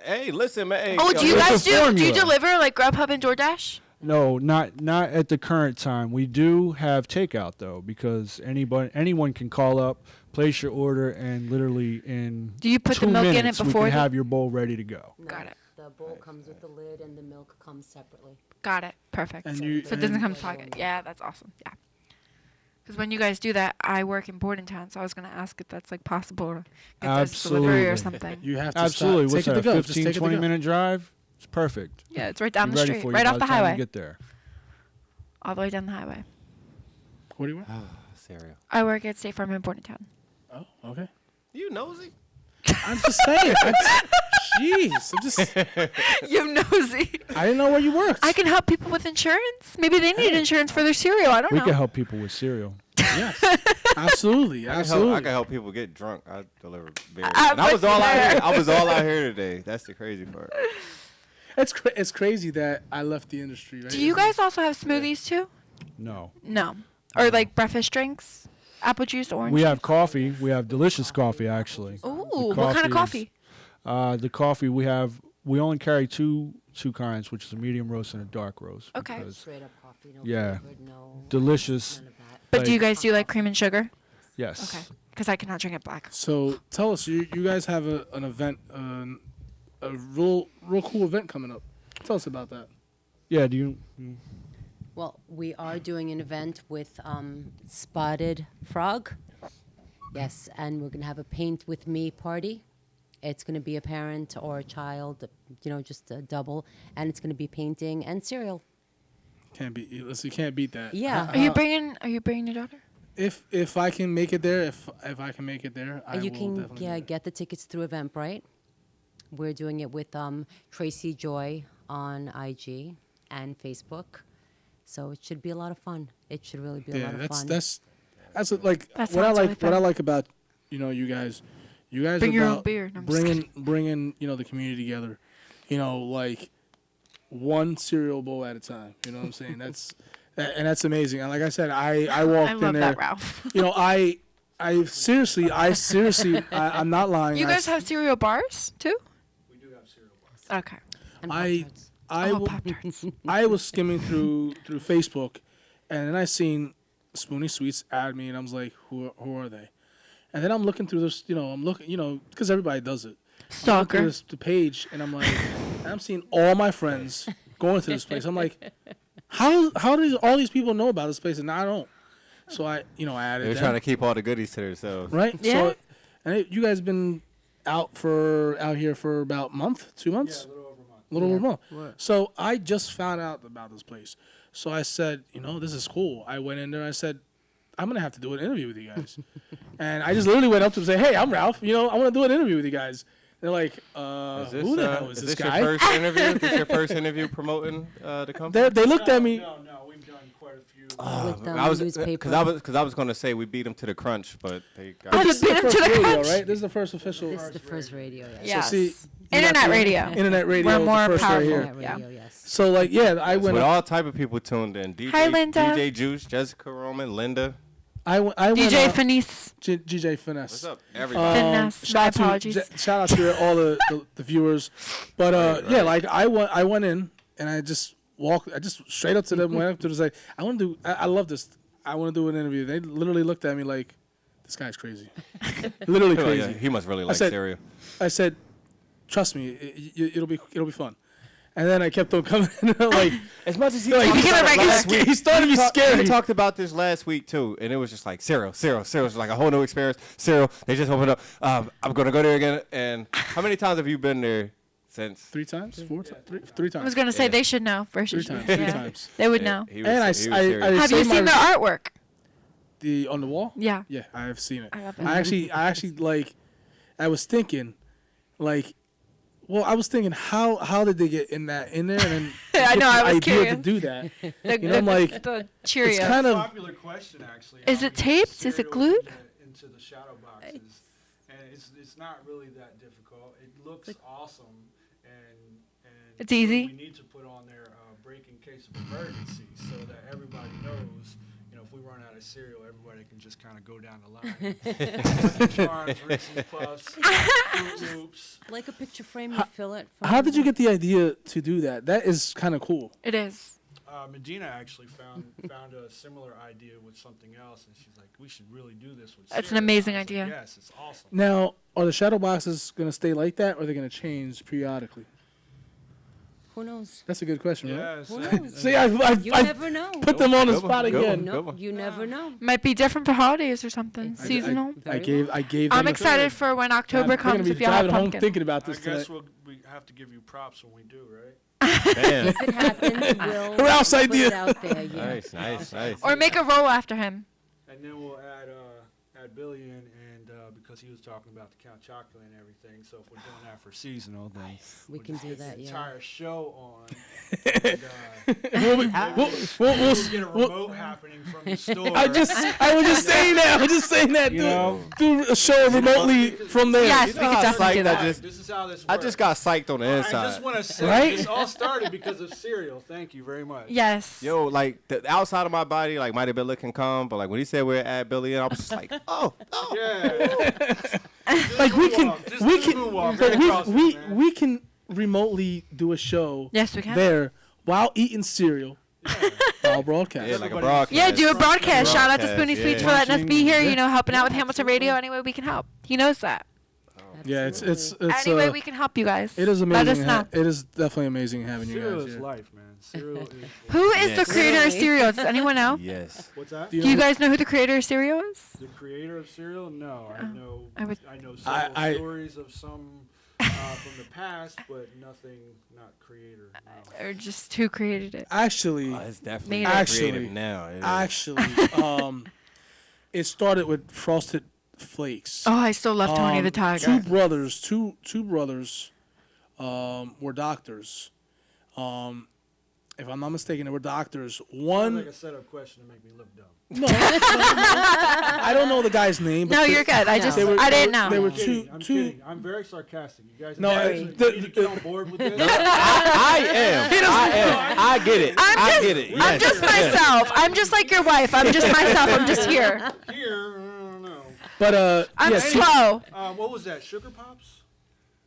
Speaker 3: Hey, listen, man. Hey,
Speaker 2: Oh, do you
Speaker 4: it's a
Speaker 2: guys do you
Speaker 4: formula.
Speaker 2: deliver like Grubhub and DoorDash?
Speaker 4: No, not at the current time. We do have takeout though, because anyone can call up, place your order, and literally in
Speaker 2: Do you put
Speaker 4: 2
Speaker 2: the milk in it
Speaker 4: minutes
Speaker 2: before
Speaker 4: we can
Speaker 2: the-
Speaker 4: have your bowl ready to go.
Speaker 5: No,
Speaker 2: Got it.
Speaker 5: The bowl comes with the lid and the milk comes separately.
Speaker 2: Got it. Perfect.
Speaker 1: And
Speaker 2: So
Speaker 1: you-
Speaker 2: it doesn't
Speaker 1: and-
Speaker 2: come soggy. Yeah, that's awesome. Yeah. Because when you guys do that, I work in Bordentown, so I was gonna ask if that's like possible to get this delivery or
Speaker 4: Absolutely.
Speaker 2: something.
Speaker 1: you have to
Speaker 4: Absolutely.
Speaker 1: stop,
Speaker 4: What's
Speaker 1: take it
Speaker 4: that,
Speaker 1: to go.
Speaker 4: 15,
Speaker 1: Just take
Speaker 4: 20
Speaker 1: it to go.
Speaker 4: minute drive? It's perfect.
Speaker 2: Yeah, it's right down
Speaker 4: Be
Speaker 2: the
Speaker 4: ready
Speaker 2: street,
Speaker 4: for you
Speaker 2: right
Speaker 4: by
Speaker 2: off the
Speaker 4: time you
Speaker 2: highway,
Speaker 4: get there.
Speaker 2: all the way down the highway.
Speaker 1: What do you want?
Speaker 3: Cereal.
Speaker 2: I work at State Farm in Bordentown.
Speaker 1: Oh, okay.
Speaker 3: You nosy?
Speaker 1: I'm just saying. Jeez, I'm just.
Speaker 2: You nosy.
Speaker 1: I didn't know where you worked.
Speaker 2: I can help people with insurance. Maybe they need insurance for their cereal. I don't
Speaker 4: We
Speaker 2: know.
Speaker 4: can help people with cereal.
Speaker 1: Yes, absolutely, absolutely.
Speaker 3: I can help people get drunk. I deliver beer.
Speaker 2: I
Speaker 3: And I was
Speaker 2: bet
Speaker 3: all
Speaker 2: you
Speaker 3: out
Speaker 2: there.
Speaker 3: here. I was all out here today. That's the crazy part.
Speaker 1: It's crazy that I left the industry. Right?
Speaker 2: Do you guys also have smoothies too?
Speaker 4: No.
Speaker 2: No. Or like breakfast drinks? Apple juice, orange
Speaker 4: We
Speaker 2: juice?
Speaker 4: have coffee. We have delicious coffee, actually.
Speaker 2: Ooh,
Speaker 4: The
Speaker 2: what kind of
Speaker 4: coffee
Speaker 2: coffee?
Speaker 4: The coffee we only carry two kinds, which is a medium roast and a dark roast.
Speaker 2: Okay.
Speaker 4: because
Speaker 5: Straight up coffee, no
Speaker 4: Yeah.
Speaker 5: flavored, no.
Speaker 4: Delicious.
Speaker 5: None of that.
Speaker 2: But do you
Speaker 4: like-
Speaker 2: guys do like cream and sugar?
Speaker 4: Yes.
Speaker 2: Okay. Because I cannot drink it black.
Speaker 1: So tell us, you guys have an event, a real cool event coming up. Tell us about that.
Speaker 4: Yeah. Do you?
Speaker 5: Well, we are doing an event with Spotted Frog. Yes, and we're going to have a paint with me party. It's going to be a parent or a child, just a double, and it's going to be painting and cereal.
Speaker 1: Can't beat. Listen, you can't beat that.
Speaker 5: Yeah.
Speaker 2: Are you bringing your daughter?
Speaker 1: If I can make it there, if I can make it there, I
Speaker 5: You
Speaker 1: will
Speaker 5: can
Speaker 1: definitely. do that.
Speaker 5: get the tickets through Eventbrite. We're doing it with Tracy Joy on IG and Facebook. So it should be a lot of fun. It should really be a
Speaker 1: Yeah,
Speaker 5: lot of fun.
Speaker 1: that's like
Speaker 2: That
Speaker 1: what I
Speaker 2: sounds
Speaker 1: like.
Speaker 2: really fun.
Speaker 1: What I like about you guys. You guys
Speaker 2: Bring
Speaker 1: are
Speaker 2: your own
Speaker 1: about
Speaker 2: beer. No, I'm just
Speaker 1: bringing the community together. Like one cereal bowl at a time. You know what I'm saying? That's amazing. And like I said, I walked
Speaker 2: I
Speaker 1: in
Speaker 2: love
Speaker 1: there.
Speaker 2: that, Ralph.
Speaker 1: I seriously, I'm not lying.
Speaker 2: You
Speaker 1: I
Speaker 2: guys have cereal bars too?
Speaker 4: We do have cereal bars.
Speaker 2: Okay.
Speaker 5: And
Speaker 1: I
Speaker 5: Pop-Tarts.
Speaker 1: I I was skimming through Facebook, and then I seen Spoony Sweets add me, and I was like, who are they? And then I'm looking through this, I'm looking, because everybody does it. I'm looking through
Speaker 2: Stalker.
Speaker 1: the page, and I'm like, and I'm seeing all my friends going to this place. I'm like, how do all these people know about this place and I don't? So I added.
Speaker 3: They're
Speaker 1: them,
Speaker 3: trying to keep all the goodies to themselves.
Speaker 1: right.
Speaker 2: Yeah.
Speaker 1: So, and you guys been out here for about a month, 2 months.
Speaker 4: Yeah, a little over a month.
Speaker 1: Little over a month.
Speaker 5: What?
Speaker 1: So I just found out about this place. So I said, this is cool. I went in there. I said, I'm gonna have to do an interview with you guys. And I just literally went up to them and say, hey, I'm Ralph. I want to do an interview with you guys. They're like, who the hell is this guy?
Speaker 3: Your first interview? Is this your first interview promoting the company?
Speaker 1: They looked at me.
Speaker 4: No, we've done quite a few.
Speaker 5: With
Speaker 3: I was
Speaker 5: newspaper.
Speaker 3: because I was going to say we beat them to the crunch, but they got.
Speaker 2: I
Speaker 1: This is
Speaker 2: just beat
Speaker 1: the
Speaker 2: him
Speaker 1: first
Speaker 2: to the
Speaker 1: radio,
Speaker 2: crunch.
Speaker 1: right? This is the first official
Speaker 5: This is the first radio, yes.
Speaker 2: Yes.
Speaker 1: see, you got
Speaker 2: Internet
Speaker 1: the
Speaker 2: radio.
Speaker 1: internet radio.
Speaker 2: We're
Speaker 1: the
Speaker 2: more
Speaker 1: first right
Speaker 2: powerful.
Speaker 1: here.
Speaker 5: Internet radio,
Speaker 2: Yeah.
Speaker 5: yes.
Speaker 1: So I went
Speaker 3: With
Speaker 1: up.
Speaker 3: all type of people tuned in.
Speaker 2: Hi, Linda.
Speaker 3: DJ Juice, Jessica Roman, Linda.
Speaker 1: I went
Speaker 2: DJ
Speaker 1: up.
Speaker 2: Finesse.
Speaker 1: GJ Finesse.
Speaker 3: What's up, everybody?
Speaker 2: Finesse. My
Speaker 1: Shout out
Speaker 2: apologies.
Speaker 1: shout out to all the viewers. But
Speaker 3: Right,
Speaker 1: yeah,
Speaker 3: right.
Speaker 1: like I went in and I just walked. I just straight up to them, went up to them, like, I want to do. I love this. I want to do an interview. They literally looked at me like, this guy's crazy. Literally
Speaker 3: Oh, yeah,
Speaker 1: crazy.
Speaker 3: he must really like
Speaker 1: said-
Speaker 3: cereal.
Speaker 1: I said, trust me, it'll be fun. And then I kept on coming. Like
Speaker 3: As much as he
Speaker 1: like,
Speaker 2: talked about it
Speaker 3: last week,
Speaker 1: he started to be scary.
Speaker 3: We talked about this last week too, and it was just like cereal was like a whole new experience. Cereal, they just opened up. I'm gonna go there again. And how many times have you been there since.
Speaker 1: 3 times, 3 times.
Speaker 2: I was gonna say
Speaker 3: Yeah.
Speaker 2: they should know. First,
Speaker 1: 3 times. 3
Speaker 2: Yeah.
Speaker 1: times.
Speaker 2: They would
Speaker 3: Yeah,
Speaker 2: know.
Speaker 3: he was-
Speaker 1: And
Speaker 3: he was serious.
Speaker 2: Have
Speaker 1: say
Speaker 2: you seen
Speaker 1: my-
Speaker 2: their artwork?
Speaker 1: The on the wall?
Speaker 2: Yeah.
Speaker 1: Yeah, I have seen it.
Speaker 2: I love it.
Speaker 1: I actually like. I was thinking, like, well, I was thinking how did they get in there and then
Speaker 2: I
Speaker 1: get
Speaker 2: know, I
Speaker 1: the
Speaker 2: was
Speaker 1: idea
Speaker 2: curious.
Speaker 1: to do that?
Speaker 2: The,
Speaker 1: You know, I'm like,
Speaker 2: the Cheerios.
Speaker 1: it's kind of
Speaker 4: Popular question, actually.
Speaker 2: Is
Speaker 4: how
Speaker 2: it
Speaker 4: to get
Speaker 2: taped? Is it
Speaker 4: cereal
Speaker 2: glued?
Speaker 4: Into the shadow boxes, and it's not really that difficult. It looks awesome, and
Speaker 2: It's easy?
Speaker 4: We need to put on there break in case of emergency, so that everybody knows. You know, if we run out of cereal, everybody can just kind of go down the line. Lucky Charms, Reese's Puffs, Fruit Loops.
Speaker 5: Like a picture frame, you fill it. From
Speaker 1: how did you get the idea to do that? That is kind of cool.
Speaker 2: It is.
Speaker 4: Medina actually found a similar idea with something else, and she's like, "We should really do this with."
Speaker 2: That's an
Speaker 4: cereal."
Speaker 2: amazing
Speaker 4: I was like,
Speaker 2: idea.
Speaker 4: yes, it's awesome.
Speaker 1: Now, are the shadow boxes going to stay like that, or are they going to change periodically?
Speaker 5: Who knows?
Speaker 1: That's a good question, right?
Speaker 4: Yes.
Speaker 5: Who knows?
Speaker 1: See, I
Speaker 5: You
Speaker 1: I
Speaker 5: never know.
Speaker 1: put them on the
Speaker 3: Good one,
Speaker 1: spot
Speaker 3: good one.
Speaker 1: again.
Speaker 5: No,
Speaker 3: Good one.
Speaker 5: you never know.
Speaker 2: Might be different for holidays or something.
Speaker 1: I-
Speaker 2: Seasonal.
Speaker 1: I gave them
Speaker 2: I'm
Speaker 1: a-
Speaker 2: excited for when
Speaker 1: I'm
Speaker 2: October
Speaker 1: gonna
Speaker 2: comes
Speaker 1: be
Speaker 2: if y'all have
Speaker 1: driving home
Speaker 2: pumpkin.
Speaker 1: thinking about
Speaker 4: I
Speaker 1: this
Speaker 4: guess
Speaker 1: tonight.
Speaker 4: we have to give you props when we do, right?
Speaker 3: Man.
Speaker 5: If it happens, we'll
Speaker 1: Ralph's
Speaker 5: put
Speaker 1: idea.
Speaker 5: it out there. You know.
Speaker 3: Nice.
Speaker 2: Or make a roll after him.
Speaker 4: And then we'll add Billy in, and because he was talking about the Count Chocula and everything, so if we're doing that for seasonal, then
Speaker 5: We
Speaker 4: we'll
Speaker 5: can
Speaker 4: just
Speaker 5: do
Speaker 4: get
Speaker 5: that,
Speaker 4: the
Speaker 5: yeah.
Speaker 4: entire show on. And,
Speaker 1: We'll
Speaker 4: get a remote happening from the store.
Speaker 1: I was just saying that.
Speaker 4: You know?
Speaker 1: Do a show remotely from there.
Speaker 2: Yes,
Speaker 3: You
Speaker 2: we
Speaker 3: know
Speaker 2: could
Speaker 3: how
Speaker 2: definitely do
Speaker 3: psyched
Speaker 2: that.
Speaker 4: This is how this works.
Speaker 3: I just got psyched on the
Speaker 4: I
Speaker 3: inside.
Speaker 4: just want to say
Speaker 1: Right?
Speaker 4: this all started because of cereal. Thank you very much.
Speaker 2: Yes.
Speaker 3: Yo, like the outside of my body, like might have been looking calm, but like when he said we're at Billy, I was just like, oh.
Speaker 4: Yeah.
Speaker 1: Like we can,
Speaker 4: Just do the moonwalk right across it, man.
Speaker 1: we can remotely do a show
Speaker 2: Yes, we can.
Speaker 1: there while eating cereal while broadcasting.
Speaker 3: Yeah, like a
Speaker 4: Everybody-
Speaker 3: broadcast.
Speaker 2: Yeah, do a broadcast. Shout out to
Speaker 3: Broadcast,
Speaker 2: Spoony Sweets
Speaker 3: yeah.
Speaker 2: for letting us be here,
Speaker 1: Yeah.
Speaker 2: you know, helping out with Hamilton Radio any way we can help. He knows that.
Speaker 1: Yeah, it's
Speaker 2: Any way we can help you guys.
Speaker 1: it is
Speaker 2: Let us
Speaker 1: amazing.
Speaker 2: know.
Speaker 1: It is definitely amazing having you
Speaker 4: Cereal
Speaker 1: guys
Speaker 4: is
Speaker 1: here.
Speaker 4: life, man. Cereal is life.
Speaker 2: Who is
Speaker 3: Yes.
Speaker 2: the creator of
Speaker 5: Really?
Speaker 2: cereal? Does anyone know?
Speaker 3: Yes.
Speaker 4: What's that?
Speaker 1: Do
Speaker 2: Do you guys know who the creator of cereal is?
Speaker 4: The creator of cereal? No, I know.
Speaker 2: I would-
Speaker 4: I know
Speaker 1: I-
Speaker 4: several stories of some from the past, but nothing, not creator. No.
Speaker 2: Or just who created it?
Speaker 1: Actually,
Speaker 3: Oh, it's definitely
Speaker 2: Made it.
Speaker 1: Actually,
Speaker 3: creative now. It is.
Speaker 1: actually, it started with Frosted Flakes.
Speaker 2: Oh, I still love Tony the Tiger.
Speaker 1: Two brothers, were doctors. If I'm not mistaken, they were doctors.
Speaker 4: Sounds
Speaker 1: One,
Speaker 4: like a setup question to make me look dumb.
Speaker 1: no, I don't know the guy's name. But
Speaker 2: No,
Speaker 1: they-
Speaker 2: you're good. I just,
Speaker 1: They were,
Speaker 2: I
Speaker 1: they
Speaker 2: didn't
Speaker 1: were-
Speaker 2: know.
Speaker 1: They were
Speaker 4: I'm kidding.
Speaker 1: two.
Speaker 4: I'm
Speaker 1: two.
Speaker 4: kidding. I'm very sarcastic. You guys
Speaker 1: No,
Speaker 4: need to get on board with this.
Speaker 3: I am. I get it. I get it.
Speaker 2: I'm
Speaker 3: Yes.
Speaker 2: just myself. I'm just like your wife. I'm just myself. I'm just here.
Speaker 4: Here, I don't know.
Speaker 1: But
Speaker 2: I'm
Speaker 1: yeah,
Speaker 2: slow.
Speaker 4: What was that? Sugar Pops?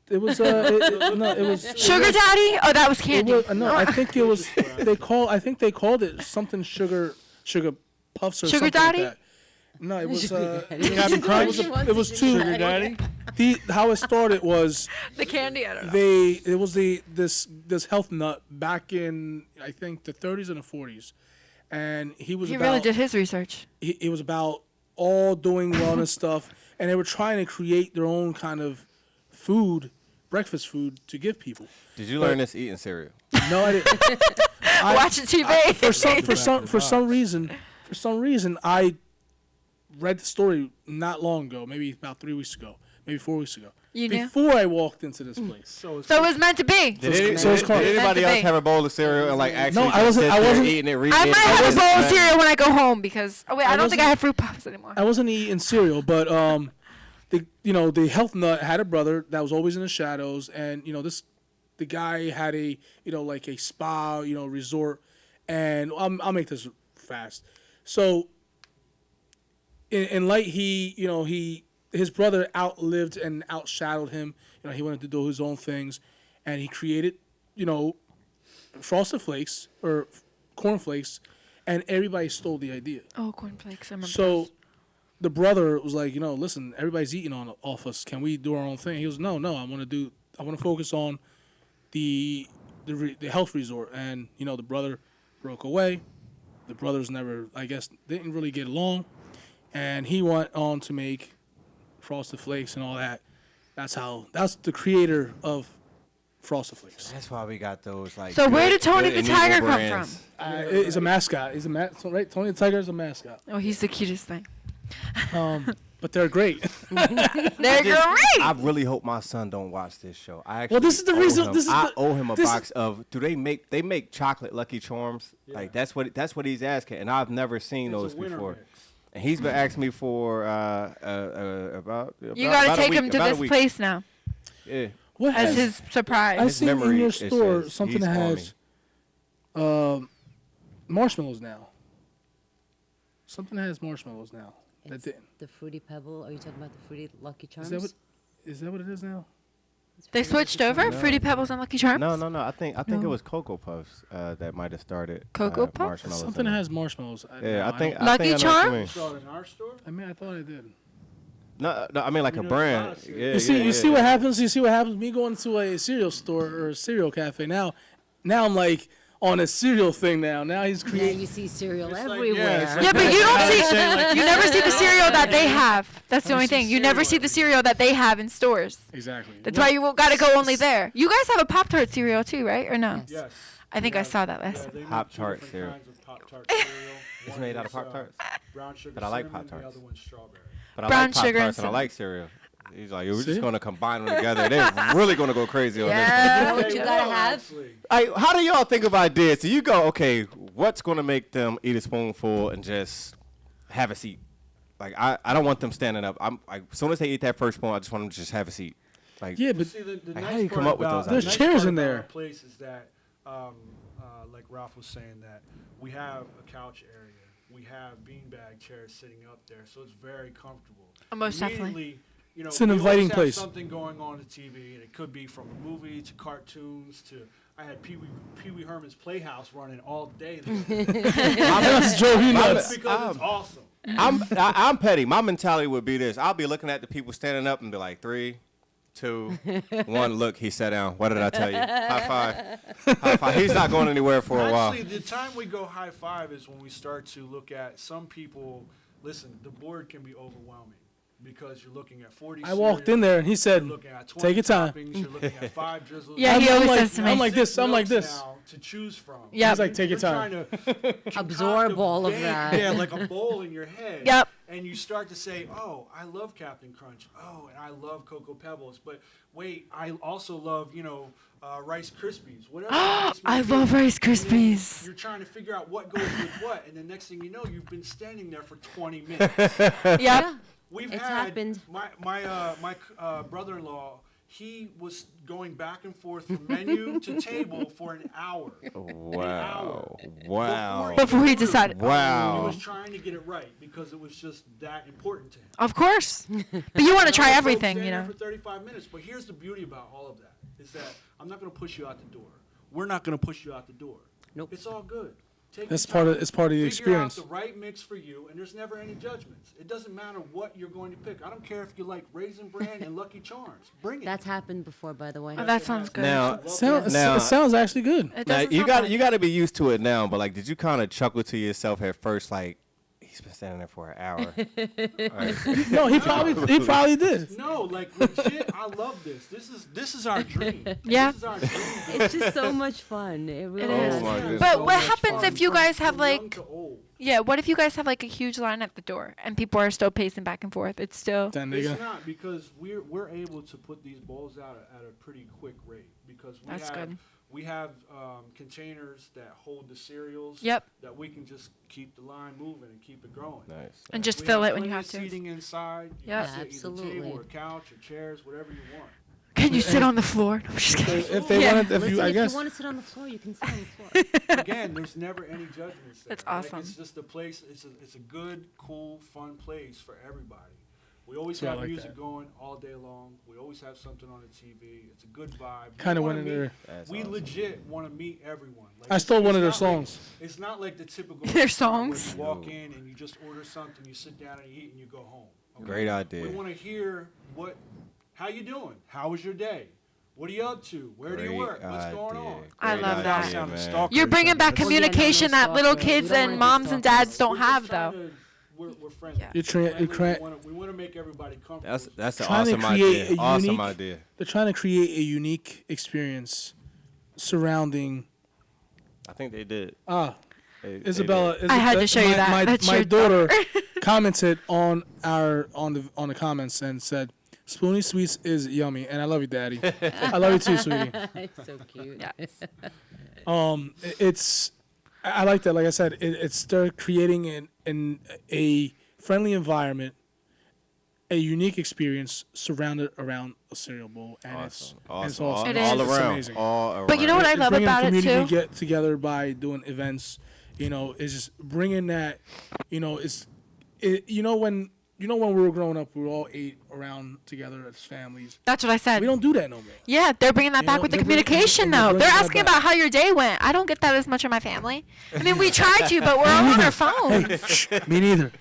Speaker 1: it was no, it was
Speaker 2: Sugar daddy? Oh, that was
Speaker 1: It
Speaker 2: candy.
Speaker 1: was, no, I think it was. I think they called it something sugar puffs or
Speaker 2: Sugar
Speaker 1: something
Speaker 2: daddy?
Speaker 1: like that. No, it was.
Speaker 5: Captain
Speaker 1: Crunch? It was two.
Speaker 5: Sugar daddy?
Speaker 1: How it started was
Speaker 2: The candy, I don't know.
Speaker 1: it was this health nut back in I think the 30s and the 40s, and he was
Speaker 2: He
Speaker 1: about
Speaker 2: really did his research.
Speaker 1: he was about all doing wellness stuff, and they were trying to create their own kind of food, breakfast food to give people.
Speaker 3: Did you learn this eating cereal?
Speaker 1: No, I didn't.
Speaker 2: Watching TV.
Speaker 1: For some reason, I read the story not long ago, maybe about 3 weeks ago, maybe 4 weeks ago.
Speaker 2: You knew?
Speaker 1: Before I walked into this place.
Speaker 4: So it's
Speaker 2: So it was meant to be.
Speaker 1: so it's called-
Speaker 3: Did anybody
Speaker 2: Meant to
Speaker 3: else
Speaker 2: be.
Speaker 3: have a bowl of cereal and like actually
Speaker 1: I wasn't-
Speaker 3: sit
Speaker 1: I
Speaker 3: there
Speaker 1: wasn't-
Speaker 3: eating it, reading
Speaker 2: I
Speaker 3: it?
Speaker 2: might have a
Speaker 3: wasn't-
Speaker 2: bowl of cereal when I go home because I don't think
Speaker 1: wasn't-
Speaker 2: I have fruit puffs anymore.
Speaker 1: I wasn't eating cereal, but the health nut had a brother that was always in the shadows, and the guy had a like a spa resort, and I'll make this fast. So in light, his brother outlived and outshadowed him. He wanted to do his own things, and he created Frosted Flakes or Corn Flakes, and everybody stole the idea.
Speaker 2: Oh, cornflakes. I remember.
Speaker 1: So the brother was like, listen, everybody's eating off us. Can we do our own thing? He goes, no, I want to focus on the health resort. And the brother broke away. The brothers never, I guess, didn't really get along, and he went on to make Frosted Flakes and all that. That's the creator of Frosted Flakes.
Speaker 3: That's why we got those like.
Speaker 2: So where
Speaker 3: good-
Speaker 2: did Tony
Speaker 3: good
Speaker 2: the
Speaker 3: and
Speaker 2: Tiger
Speaker 3: evil
Speaker 2: come
Speaker 3: brands.
Speaker 2: from?
Speaker 1: He's a mascot. He's a right. Tony the Tiger is a mascot.
Speaker 2: Oh, he's the cutest thing.
Speaker 1: But they're great.
Speaker 2: They're great.
Speaker 3: I really hope my son don't watch this show. I actually
Speaker 1: Well, this is the
Speaker 3: owe
Speaker 1: reason-
Speaker 3: him-
Speaker 1: this is
Speaker 3: I
Speaker 1: the-
Speaker 3: owe him a
Speaker 1: this
Speaker 3: box of. Do they make chocolate Lucky Charms? Like that's what he's asking, and I've never seen
Speaker 4: It's
Speaker 3: those
Speaker 4: a winter
Speaker 3: before.
Speaker 4: mix.
Speaker 3: And he's been asking me for about.
Speaker 2: You got to
Speaker 3: about a
Speaker 2: take
Speaker 3: week-
Speaker 2: him to
Speaker 3: about a
Speaker 2: this
Speaker 3: week.
Speaker 2: place now
Speaker 3: Yeah.
Speaker 1: What
Speaker 2: as
Speaker 1: has,
Speaker 2: his surprise.
Speaker 1: I
Speaker 3: His
Speaker 1: seen in
Speaker 3: memory,
Speaker 1: your
Speaker 3: it
Speaker 1: store
Speaker 3: says
Speaker 1: something
Speaker 3: he's
Speaker 1: that
Speaker 3: on
Speaker 1: has marshmallows now. Something that has marshmallows now. That
Speaker 5: It's
Speaker 1: didn't.
Speaker 5: the Fruity Pebble. Are you talking about the Fruity Lucky Charms?
Speaker 1: Is that what it is now?
Speaker 2: They switched over? Fruity Pebbles and Lucky Charms?
Speaker 3: No. I think it
Speaker 2: No.
Speaker 3: was Cocoa Puffs that might have started.
Speaker 2: Cocoa Puffs?
Speaker 3: marshmallows
Speaker 1: Something
Speaker 3: in
Speaker 1: that
Speaker 3: it.
Speaker 1: has marshmallows.
Speaker 3: Yeah, I think.
Speaker 1: don't-
Speaker 2: Lucky
Speaker 3: I think I know what you mean.
Speaker 2: Charms?
Speaker 4: Saw it in our store.
Speaker 1: I mean, I thought I did.
Speaker 3: No, I mean like
Speaker 4: You
Speaker 3: a
Speaker 4: know,
Speaker 3: brand.
Speaker 4: honestly.
Speaker 3: Yeah,
Speaker 1: You see,
Speaker 3: yeah,
Speaker 1: you see
Speaker 3: yeah.
Speaker 1: what happens. You see what happens. Me going to a cereal store or a cereal cafe now. Now I'm like on a cereal thing now. Now he's
Speaker 5: Yeah,
Speaker 1: creating.
Speaker 5: you see cereal
Speaker 4: It's like- yeah,
Speaker 5: everywhere.
Speaker 4: it's like-
Speaker 2: Yeah, but you don't
Speaker 4: I
Speaker 2: see.
Speaker 4: would say, like,
Speaker 2: You never see the cereal that they have. That's the only
Speaker 4: see
Speaker 2: thing. You never
Speaker 4: cereal
Speaker 2: see the cereal that they have in stores.
Speaker 1: Exactly.
Speaker 2: That's why you got to go only there. You guys have a Pop Tart cereal too, right? Or no?
Speaker 4: Yes.
Speaker 2: I think I saw that last
Speaker 4: Yeah,
Speaker 2: time.
Speaker 4: they make
Speaker 3: Pop-Tart
Speaker 4: two different
Speaker 3: cereal.
Speaker 4: kinds of Pop-Tart cereal.
Speaker 3: It's
Speaker 4: One
Speaker 3: made out of
Speaker 4: is,
Speaker 3: Pop-Tarts.
Speaker 4: Brown sugar
Speaker 3: But I like
Speaker 4: cinnamon,
Speaker 3: Pop-Tarts.
Speaker 4: The other one's strawberry.
Speaker 3: But I
Speaker 2: Brown
Speaker 3: like
Speaker 2: sugar and
Speaker 3: Pop-Tarts and I
Speaker 2: cinnamon.
Speaker 3: like cereal. He's like, we're
Speaker 1: See?
Speaker 3: just gonna combine them together. They're really gonna go crazy on
Speaker 5: You
Speaker 2: Yeah.
Speaker 5: know what you
Speaker 4: They
Speaker 5: gotta
Speaker 4: will,
Speaker 5: have?
Speaker 4: actually.
Speaker 3: this. How do y'all think of ideas? So you go, okay, what's gonna make them eat a spoonful and just have a seat? Like I don't want them standing up. I'm like, as soon as they eat that first spoon, I just want them to just have a seat. Like
Speaker 1: Yeah, but
Speaker 4: See, the
Speaker 3: Like,
Speaker 4: nice
Speaker 3: how do you come
Speaker 4: part
Speaker 3: up with
Speaker 4: about-
Speaker 3: those
Speaker 4: the
Speaker 1: There's
Speaker 4: nice
Speaker 1: chairs
Speaker 4: part
Speaker 1: in
Speaker 4: about
Speaker 1: there.
Speaker 4: our place is that, like Ralph was saying, that we have a couch area. We have beanbag chairs sitting up there, so it's very comfortable.
Speaker 2: Most definitely.
Speaker 4: Immediately, you know,
Speaker 1: It's an
Speaker 4: we always
Speaker 1: inviting
Speaker 4: have
Speaker 1: place.
Speaker 4: Something going on TV, and it could be from a movie to cartoons to. I had Pee Wee Herman's Playhouse running all day.
Speaker 1: that's drove you nuts.
Speaker 4: Because it's awesome.
Speaker 3: I'm petty. My mentality would be this: I'll be looking at the people standing up and be like, 3, 2, 1. Look, he sat down. What did I tell you? High five. High five. He's not going anywhere for a while.
Speaker 4: Actually, the time we go high five is when we start to look at some people. Listen, the board can be overwhelming because you're looking at 40.
Speaker 1: I walked
Speaker 4: cereal,
Speaker 1: in there and he
Speaker 4: You're
Speaker 1: said,
Speaker 4: looking at 20
Speaker 1: "Take your time."
Speaker 4: toppings, You're looking at 5 drizzles.
Speaker 2: Yeah, he always
Speaker 1: like,
Speaker 2: says to me.
Speaker 1: I'm like this.
Speaker 4: 6
Speaker 1: I'm like
Speaker 4: milks
Speaker 1: this.
Speaker 4: now to choose from.
Speaker 2: Yep.
Speaker 1: He's like, "Take your
Speaker 4: You're
Speaker 1: time."
Speaker 4: trying to
Speaker 5: Absorb
Speaker 4: concoct a
Speaker 5: all of
Speaker 4: big-
Speaker 5: that.
Speaker 4: Yeah, like a bowl in your head.
Speaker 2: Yep.
Speaker 4: And you start to say, "Oh, I love Captain Crunch. Oh, and I love Cocoa Pebbles. But wait, I also love, Rice Krispies. Whatever. the case may
Speaker 2: I
Speaker 4: be."
Speaker 2: love Rice
Speaker 4: And then
Speaker 2: Krispies.
Speaker 4: You're trying to figure out what goes with what, and the next thing you know, you've been standing there for 20 minutes.
Speaker 2: Yep.
Speaker 5: Yeah.
Speaker 4: We've
Speaker 5: It's
Speaker 4: had
Speaker 5: happened.
Speaker 4: my brother-in-law. He was going back and forth from menu to table for an hour.
Speaker 3: Wow. Wow.
Speaker 2: Before he decided.
Speaker 3: Wow.
Speaker 4: He was trying to get it right because it was just that important to him.
Speaker 2: Of course. But you want to try
Speaker 4: And I was
Speaker 2: everything,
Speaker 4: standing
Speaker 2: you
Speaker 4: there
Speaker 2: know.
Speaker 4: For 35 minutes, but here's the beauty about all of that is that I'm not going to push you out the door. We're not going to push you out the door.
Speaker 5: Nope.
Speaker 4: It's all good. Take
Speaker 1: That's
Speaker 4: your
Speaker 1: part of
Speaker 4: time.
Speaker 1: it's part of the
Speaker 4: Figure
Speaker 1: experience.
Speaker 4: out the right mix for you, and there's never any judgments. It doesn't matter what you're going to pick. I don't care if you like Raisin Bran and Lucky Charms. Bring it.
Speaker 5: That's happened before, by the way.
Speaker 2: Oh, that sounds good.
Speaker 3: Now,
Speaker 1: Now, it sounds actually good.
Speaker 2: It
Speaker 3: now
Speaker 2: doesn't
Speaker 3: you
Speaker 2: sound
Speaker 3: got
Speaker 2: bad.
Speaker 3: you got to be used to it now. But like, did you kind of chuckle to yourself at first? Like, he's been standing there for an hour. Like,
Speaker 1: No, he probably did.
Speaker 4: No, like legit. I love this. This is our dream.
Speaker 2: Yeah.
Speaker 4: This is our dream.
Speaker 5: It's just so much fun. It really
Speaker 2: is.
Speaker 3: Oh my goodness.
Speaker 2: But
Speaker 4: So
Speaker 2: what
Speaker 4: much
Speaker 2: happens
Speaker 4: fun.
Speaker 2: if you guys have
Speaker 4: From young
Speaker 2: like,
Speaker 4: to old.
Speaker 2: yeah, what if you guys have like a huge line at the door and people are still pacing back and forth? It's still,
Speaker 1: Then
Speaker 4: It's
Speaker 1: nigga.
Speaker 4: not because we're able to put these bowls out at a pretty quick rate because
Speaker 2: That's good.
Speaker 4: we have containers that hold the cereals.
Speaker 2: Yep.
Speaker 4: That we can just keep the line moving and keep it growing.
Speaker 3: nice.
Speaker 2: and just
Speaker 4: We
Speaker 2: fill
Speaker 4: have
Speaker 2: it when you
Speaker 4: plenty
Speaker 2: have
Speaker 4: of
Speaker 2: to.
Speaker 4: Seating inside. You
Speaker 2: Yep.
Speaker 4: can sit either
Speaker 5: Absolutely.
Speaker 4: table or couch or chairs, whatever you want.
Speaker 2: Can you sit on the floor? No, I'm just kidding.
Speaker 1: If they
Speaker 2: Yeah.
Speaker 1: wanted, if
Speaker 5: Listen,
Speaker 1: you, I
Speaker 5: if
Speaker 1: guess.
Speaker 5: you want to sit on the floor, you can sit on the floor.
Speaker 4: Again, there's never any judgments there.
Speaker 2: That's awesome.
Speaker 4: Like, it's just a place. It's a good, cool, fun place for everybody. We always
Speaker 1: Yeah, I
Speaker 4: have
Speaker 1: like
Speaker 4: music
Speaker 1: that.
Speaker 4: going all day long. We always have something on the TV. It's a good vibe. We
Speaker 1: Kinda
Speaker 4: wanna
Speaker 1: went in
Speaker 4: meet-
Speaker 1: there.
Speaker 3: That's
Speaker 4: We
Speaker 3: awesome.
Speaker 4: legit want to meet everyone. Like,
Speaker 1: I stole one of their
Speaker 4: it's not like-
Speaker 1: songs.
Speaker 4: It's not like the typical
Speaker 2: Their
Speaker 4: restaurant where
Speaker 2: songs?
Speaker 4: you walk in and you just order something, you sit down and you eat and you go home. okay?
Speaker 3: Great idea.
Speaker 4: We want to hear how you doing? How was your day? What are you up to? Where do you
Speaker 3: Great
Speaker 4: work? What's going
Speaker 3: idea.
Speaker 4: on?
Speaker 2: I
Speaker 3: Great
Speaker 2: love that.
Speaker 3: idea,
Speaker 4: Sound
Speaker 3: man.
Speaker 4: stalker.
Speaker 2: You're bringing back
Speaker 5: Well, yeah, no,
Speaker 2: communication
Speaker 5: no
Speaker 2: that little
Speaker 5: stalker. We
Speaker 2: kids
Speaker 5: don't
Speaker 2: and
Speaker 5: wanna be
Speaker 2: moms and
Speaker 5: stalkers.
Speaker 2: dads don't
Speaker 4: We're just
Speaker 2: have,
Speaker 4: trying
Speaker 2: though.
Speaker 4: to we're friendly.
Speaker 2: Yeah.
Speaker 1: You're
Speaker 4: We want to make everybody comfortable.
Speaker 3: That's an
Speaker 1: Trying to
Speaker 3: awesome
Speaker 1: create
Speaker 3: idea.
Speaker 1: a
Speaker 3: Awesome
Speaker 1: unique-
Speaker 3: idea.
Speaker 1: They're trying to create a unique experience surrounding.
Speaker 3: I think they did. They
Speaker 1: Isabella,
Speaker 3: did.
Speaker 2: I had to show you that.
Speaker 1: My,
Speaker 2: That's
Speaker 1: my
Speaker 2: your
Speaker 1: daughter commented on the comments and said, "Spoony Sweets is yummy," and I love you, Daddy. I love you too, sweetie.
Speaker 5: It's so cute.
Speaker 1: It's I like that. Like I said, it's they're creating a friendly environment, a unique experience surrounded around a cereal bowl, and it's
Speaker 3: Awesome.
Speaker 1: awesome.
Speaker 2: It
Speaker 3: All
Speaker 2: is.
Speaker 1: It's
Speaker 3: around.
Speaker 1: amazing.
Speaker 3: All around.
Speaker 2: But you know what I
Speaker 1: It's
Speaker 2: love
Speaker 1: bringing
Speaker 2: about
Speaker 1: the
Speaker 2: it
Speaker 1: community
Speaker 2: too?
Speaker 1: get together by doing events. Is just bringing that. When we were growing up, we all ate around together as families.
Speaker 2: That's what I said.
Speaker 1: We don't do that no more.
Speaker 2: Yeah, they're bringing that
Speaker 1: You
Speaker 2: back
Speaker 1: know,
Speaker 2: with the
Speaker 1: they're bringing-
Speaker 2: communication,
Speaker 1: they're
Speaker 2: though.
Speaker 1: bringing
Speaker 2: They're
Speaker 1: that
Speaker 2: asking
Speaker 1: back.
Speaker 2: about how your day went. I don't get that as much in my family. I mean, we try to, but we're all on our phones.
Speaker 1: Hey, shh, me neither.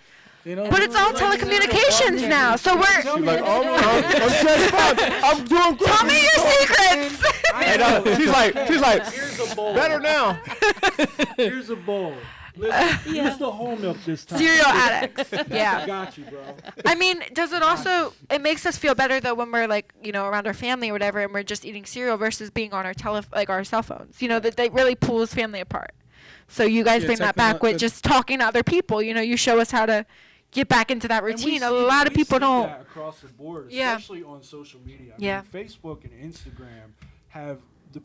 Speaker 2: But it's all telecommunications now, so we're.
Speaker 3: Like, I'm doing great.
Speaker 2: Tell me your secrets.
Speaker 3: She's like,
Speaker 4: Here's a bowl.
Speaker 3: better now.
Speaker 4: Here's a bowl. Listen, use the whole milk this time.
Speaker 2: Cereal addicts.
Speaker 4: I
Speaker 2: Yeah.
Speaker 4: got you, bro.
Speaker 2: I mean, does it also? It makes us feel better though when we're like, around our family or whatever, and we're just eating cereal versus being on our our cell phones. That really pulls family apart. So you guys
Speaker 1: Yeah,
Speaker 2: bring that back with just talking to other people. You show us how to get back into that
Speaker 4: And we
Speaker 2: routine. A
Speaker 4: see-
Speaker 2: lot of
Speaker 4: we
Speaker 2: people
Speaker 4: see
Speaker 2: don't.
Speaker 4: that across the board,
Speaker 2: Yeah.
Speaker 4: especially on social media.
Speaker 2: Yeah.
Speaker 4: Facebook and Instagram have the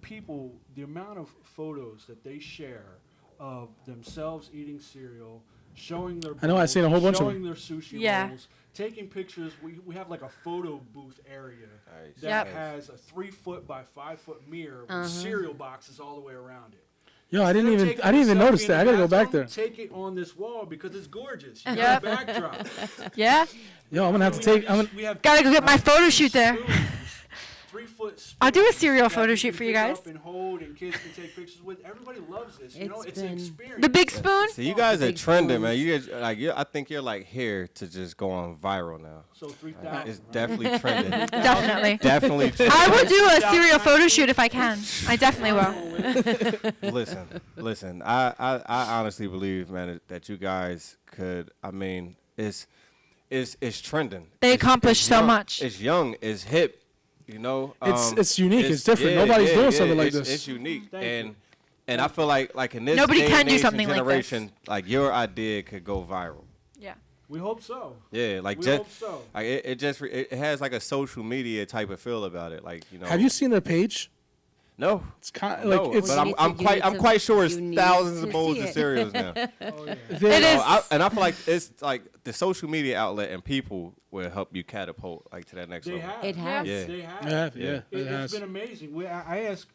Speaker 4: amount of photos that they share of themselves eating cereal, showing their
Speaker 1: I know, I've seen a whole bunch of
Speaker 4: showing their sushi
Speaker 2: Yeah.
Speaker 4: rolls, taking pictures. We have like a photo booth area
Speaker 3: Nice.
Speaker 4: that
Speaker 2: Yep.
Speaker 4: has a 3-foot by 5-foot mirror with cereal boxes all the way around it.
Speaker 1: Yo, I didn't
Speaker 4: Instead of
Speaker 1: even
Speaker 4: taking a
Speaker 1: notice
Speaker 4: selfie
Speaker 1: that.
Speaker 4: in
Speaker 1: I
Speaker 4: the
Speaker 1: gotta go back
Speaker 4: bathroom,
Speaker 1: there.
Speaker 4: Take it on this wall because it's gorgeous. You
Speaker 2: Yep.
Speaker 4: got a backdrop.
Speaker 2: Yeah.
Speaker 1: Yo, I'm gonna have to take.
Speaker 4: We have
Speaker 2: Gotta go get my photo shoot there.
Speaker 4: 3-foot
Speaker 2: I'll do a
Speaker 4: spoons
Speaker 2: cereal
Speaker 4: that
Speaker 2: photo
Speaker 4: you
Speaker 2: shoot
Speaker 4: can
Speaker 2: for you
Speaker 4: pick
Speaker 2: guys.
Speaker 4: up and hold, and kids can take pictures with. Everybody loves this.
Speaker 5: It's
Speaker 4: It's an
Speaker 5: been-
Speaker 4: experience.
Speaker 2: The big spoon.
Speaker 3: So you guys are
Speaker 5: Big
Speaker 3: trending, man.
Speaker 5: spoons.
Speaker 3: You guys, I think you're like here to just go on viral now.
Speaker 4: So 3,000.
Speaker 3: It's definitely trending.
Speaker 2: Definitely.
Speaker 3: Definitely trending.
Speaker 2: I will do a cereal photo shoot if I can. I definitely will.
Speaker 3: Listen. I honestly believe, man, that you guys could. I mean, it's trending.
Speaker 2: They
Speaker 3: It's
Speaker 2: accomplish so
Speaker 3: young.
Speaker 2: much.
Speaker 3: It's young. It's hip.
Speaker 1: It's unique. It's different. Nobody's doing something like this.
Speaker 3: It's unique,
Speaker 4: Thank you.
Speaker 3: and I feel like in this
Speaker 2: Nobody
Speaker 3: day
Speaker 2: can
Speaker 3: and
Speaker 2: do
Speaker 3: age and
Speaker 2: something like this.
Speaker 3: generation, like your idea could go viral.
Speaker 2: Yeah.
Speaker 4: We hope so.
Speaker 3: Yeah, like
Speaker 4: We
Speaker 3: just
Speaker 4: hope so.
Speaker 3: like it has like a social media type of feel about it. Like
Speaker 1: Have you seen their page?
Speaker 3: No.
Speaker 1: It's kind
Speaker 3: No,
Speaker 1: like it's.
Speaker 3: but
Speaker 5: You
Speaker 3: I'm
Speaker 5: need to-
Speaker 3: quite
Speaker 5: you
Speaker 3: I'm
Speaker 5: need
Speaker 3: quite
Speaker 5: to-
Speaker 3: sure it's
Speaker 5: you need
Speaker 3: thousands
Speaker 5: to
Speaker 3: of bowls
Speaker 5: see
Speaker 3: of
Speaker 5: it.
Speaker 3: cereals now.
Speaker 4: Oh yeah.
Speaker 2: It is.
Speaker 3: And I feel like it's like the social media outlet and people will help you catapult like to that next
Speaker 4: They
Speaker 3: level.
Speaker 4: have.
Speaker 5: It has.
Speaker 3: Yeah.
Speaker 4: They have.
Speaker 1: Yeah,
Speaker 3: Yeah.
Speaker 1: it
Speaker 4: It's
Speaker 1: has.
Speaker 4: been amazing. I ask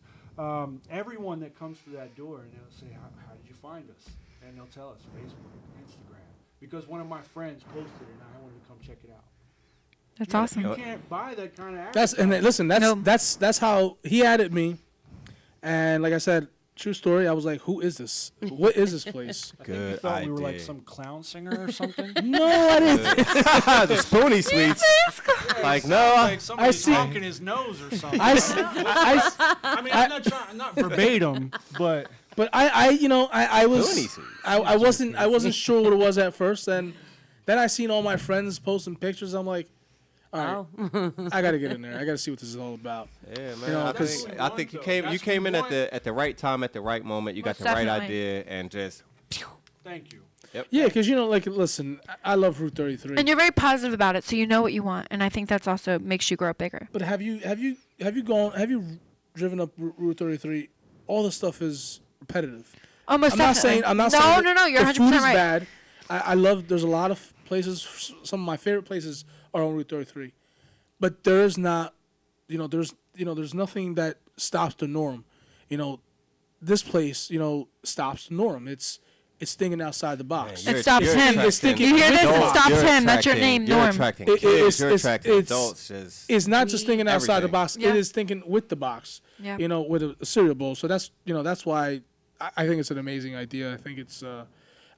Speaker 4: everyone that comes through that door, and they'll say, how did you find us? And they'll tell us Facebook, Instagram. Because one of my friends posted it, and I wanted to come check it out.
Speaker 2: That's
Speaker 4: You
Speaker 2: awesome.
Speaker 4: can't buy that kind of
Speaker 1: That's and
Speaker 4: advertising.
Speaker 1: listen.
Speaker 2: No.
Speaker 1: That's how he added me, and like I said, true story. I was like, who is this? What is this place?
Speaker 4: I think you
Speaker 3: Good
Speaker 4: thought we were like
Speaker 3: idea.
Speaker 4: some clown singer or something.
Speaker 1: No, I didn't.
Speaker 3: The Spoony Sweets. Like no,
Speaker 4: Like somebody
Speaker 1: see-
Speaker 4: talking his nose or something.
Speaker 1: I
Speaker 4: mean, I'm not verbatim, but
Speaker 1: but I was
Speaker 3: Spoony Sweets.
Speaker 1: I wasn't sure what it was at first, and then I seen all my friends posting pictures. I'm like, all right,
Speaker 5: Oh.
Speaker 1: I gotta get in there. I gotta see what this is all about.
Speaker 3: Yeah, man.
Speaker 1: You know,
Speaker 3: I
Speaker 1: 'cause-
Speaker 3: think
Speaker 4: That's
Speaker 3: you
Speaker 4: what
Speaker 3: came
Speaker 4: we
Speaker 3: you came
Speaker 4: want.
Speaker 3: in
Speaker 4: That's what
Speaker 3: at the right time at the right moment. You got
Speaker 2: Most
Speaker 3: the right
Speaker 2: definitely.
Speaker 3: idea and just
Speaker 4: thank you.
Speaker 1: Yeah, because listen, I love Route 33.
Speaker 2: And you're very positive about it, so you know what you want, and I think that's also makes you grow bigger.
Speaker 1: But have you driven up Route 33? All the stuff is repetitive.
Speaker 2: Almost
Speaker 1: I'm not
Speaker 2: definitely.
Speaker 1: saying I'm not saying
Speaker 2: No, you're
Speaker 1: the
Speaker 2: 100%
Speaker 1: food is
Speaker 2: right.
Speaker 1: bad. I love. There's a lot of places. Some of my favorite places are on Route 33, but there's not. There's nothing that stops the norm. This place. Stops the norm. It's thinking outside the box.
Speaker 3: Man,
Speaker 2: It stops him.
Speaker 1: It's thinking-
Speaker 2: You hear this? It
Speaker 1: Adults,
Speaker 2: stops him. That's your
Speaker 3: attracting-
Speaker 2: name,
Speaker 3: You're
Speaker 2: Norm.
Speaker 3: attracting
Speaker 1: It-
Speaker 3: kids. You're
Speaker 1: it's-
Speaker 3: attracting
Speaker 1: it's-
Speaker 3: adults. Just
Speaker 1: It's not just thinking outside the
Speaker 3: Everything.
Speaker 1: box.
Speaker 2: Yeah.
Speaker 1: It is thinking with the box.
Speaker 2: Yeah.
Speaker 1: With a cereal bowl. So that's why I think it's an amazing idea. I think it's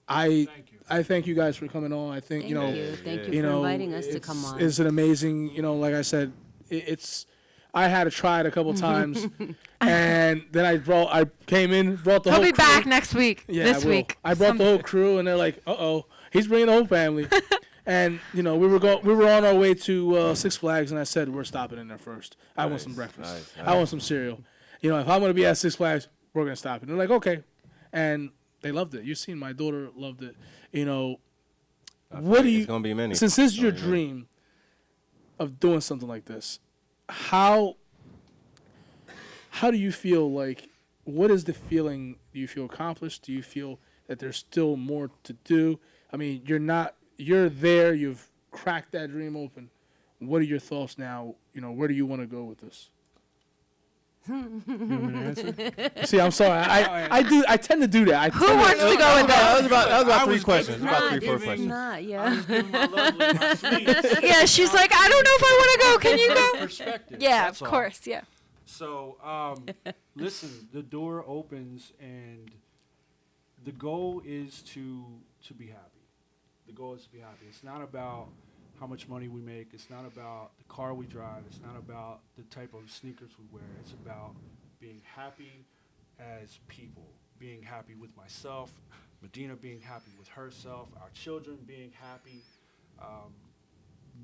Speaker 4: Thank you.
Speaker 1: I thank you guys for coming on. I think
Speaker 5: Thank you. Thank you
Speaker 1: you
Speaker 5: for
Speaker 1: know,
Speaker 5: inviting us to come on.
Speaker 1: It's an amazing, like I said, it's. I had to try it a couple times, and then I came in, brought the
Speaker 2: He'll
Speaker 1: whole
Speaker 2: be
Speaker 1: crew.
Speaker 2: back next week.
Speaker 1: Yeah,
Speaker 2: this
Speaker 1: I will.
Speaker 2: week.
Speaker 1: I brought the whole crew, and they're like, "Uh oh," He's bringing the whole family. And we were on our way to Six Flags, and I said we're stopping in there first. I want some breakfast. I want some cereal. If I'm gonna be at Six Flags, we're gonna stop. And they're like, okay, and they loved it. You've seen my daughter loved it. What do you?
Speaker 3: It's gonna be many.
Speaker 1: Since this is your dream of doing something like this, how do you feel like? What is the feeling? Do you feel accomplished? Do you feel that there's still more to do? I mean, you're there. You've cracked that dream open. What are your thoughts now? Where do you want to go with this?
Speaker 4: You want me to answer?
Speaker 1: See, I'm sorry. I tend to do that.
Speaker 2: Who wants to go with
Speaker 3: That was
Speaker 2: that?
Speaker 3: about
Speaker 4: I
Speaker 3: three
Speaker 4: was
Speaker 3: questions.
Speaker 4: giving-
Speaker 3: About
Speaker 4: I
Speaker 3: 3-4
Speaker 4: was
Speaker 3: questions.
Speaker 5: Not,
Speaker 4: I
Speaker 5: yeah.
Speaker 4: was giving my lovely, my sweets.
Speaker 2: Yeah, she's like, I don't know if I want to go. Can you go?
Speaker 4: Perspective.
Speaker 2: Yeah,
Speaker 4: that's
Speaker 2: of
Speaker 4: all.
Speaker 2: course. Yeah.
Speaker 4: So, listen, the door opens, and the goal is to be happy. The goal is to be happy. It's not about how much money we make. It's not about the car we drive. It's not about the type of sneakers we wear. It's about being happy as people, being happy with myself, Medina being happy with herself, our children being happy.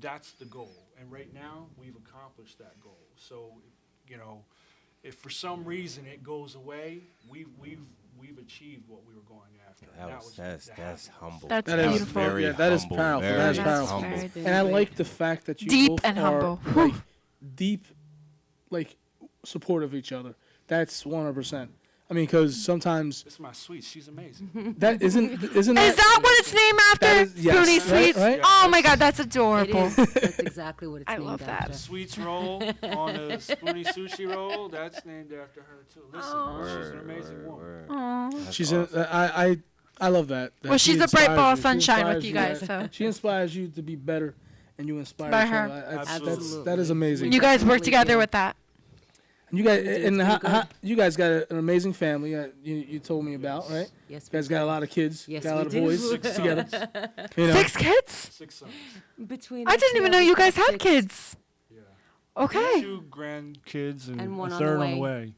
Speaker 4: That's the goal. And right now, we've accomplished that goal. So, if for some reason it goes away, we've achieved what we were going after. And
Speaker 3: That's
Speaker 4: happiness.
Speaker 3: humble.
Speaker 2: That's
Speaker 1: That is
Speaker 2: beautiful.
Speaker 3: Very
Speaker 1: yeah, that is
Speaker 3: humble,
Speaker 1: powerful.
Speaker 3: very
Speaker 1: That is
Speaker 2: That's
Speaker 1: powerful.
Speaker 2: very
Speaker 5: Been
Speaker 1: And I
Speaker 5: great.
Speaker 1: like the fact that you
Speaker 2: Deep
Speaker 1: both
Speaker 2: and
Speaker 1: are
Speaker 2: humble.
Speaker 1: like deep, like supportive of each other. That's 100%. I mean, because sometimes
Speaker 4: This is my sweet. She's amazing.
Speaker 1: that isn't
Speaker 2: Is that what it's named after?
Speaker 1: That is- yes,
Speaker 2: Spoonie
Speaker 1: right,
Speaker 2: Sweets.
Speaker 1: right.
Speaker 2: Oh my God, that's
Speaker 5: It
Speaker 2: adorable.
Speaker 5: is. That's exactly what it's
Speaker 2: I
Speaker 5: named
Speaker 2: love that.
Speaker 5: after.
Speaker 4: The sweets roll on the Spoonie sushi roll, that's named after her too. Listen, she's an amazing woman.
Speaker 2: Aw.
Speaker 1: she's in, I love that.
Speaker 2: Well,
Speaker 1: she
Speaker 2: she's a bright
Speaker 1: inspires
Speaker 2: ball
Speaker 1: you.
Speaker 2: of
Speaker 1: She
Speaker 2: sunshine with
Speaker 1: inspires
Speaker 2: you guys,
Speaker 1: that-
Speaker 2: so.
Speaker 1: she inspires you to be better, and you inspire
Speaker 2: By
Speaker 1: each
Speaker 2: her.
Speaker 1: other.
Speaker 4: Absolutely.
Speaker 1: That is amazing.
Speaker 2: You guys work
Speaker 5: Definitely
Speaker 2: together
Speaker 5: do.
Speaker 2: with that.
Speaker 1: And you guys,
Speaker 5: It's
Speaker 1: and
Speaker 5: been good.
Speaker 1: you guys got an amazing family. You told me about, right?
Speaker 5: Yes,
Speaker 1: You guys got a lot of kids.
Speaker 5: Yes,
Speaker 1: got a lot
Speaker 5: we
Speaker 1: of
Speaker 5: do.
Speaker 1: boys
Speaker 4: 6
Speaker 1: together.
Speaker 4: sons.
Speaker 1: You know?
Speaker 2: 6 kids?
Speaker 4: 6 sons.
Speaker 5: Between
Speaker 2: I
Speaker 5: us,
Speaker 2: didn't even
Speaker 5: yeah,
Speaker 2: know
Speaker 5: we've
Speaker 2: you
Speaker 5: got
Speaker 2: guys had
Speaker 5: 6.
Speaker 2: kids.
Speaker 4: Yeah.
Speaker 2: Okay.
Speaker 4: 2 grandkids and,
Speaker 5: And one
Speaker 4: a
Speaker 5: on the
Speaker 4: third on the
Speaker 5: way.
Speaker 4: way.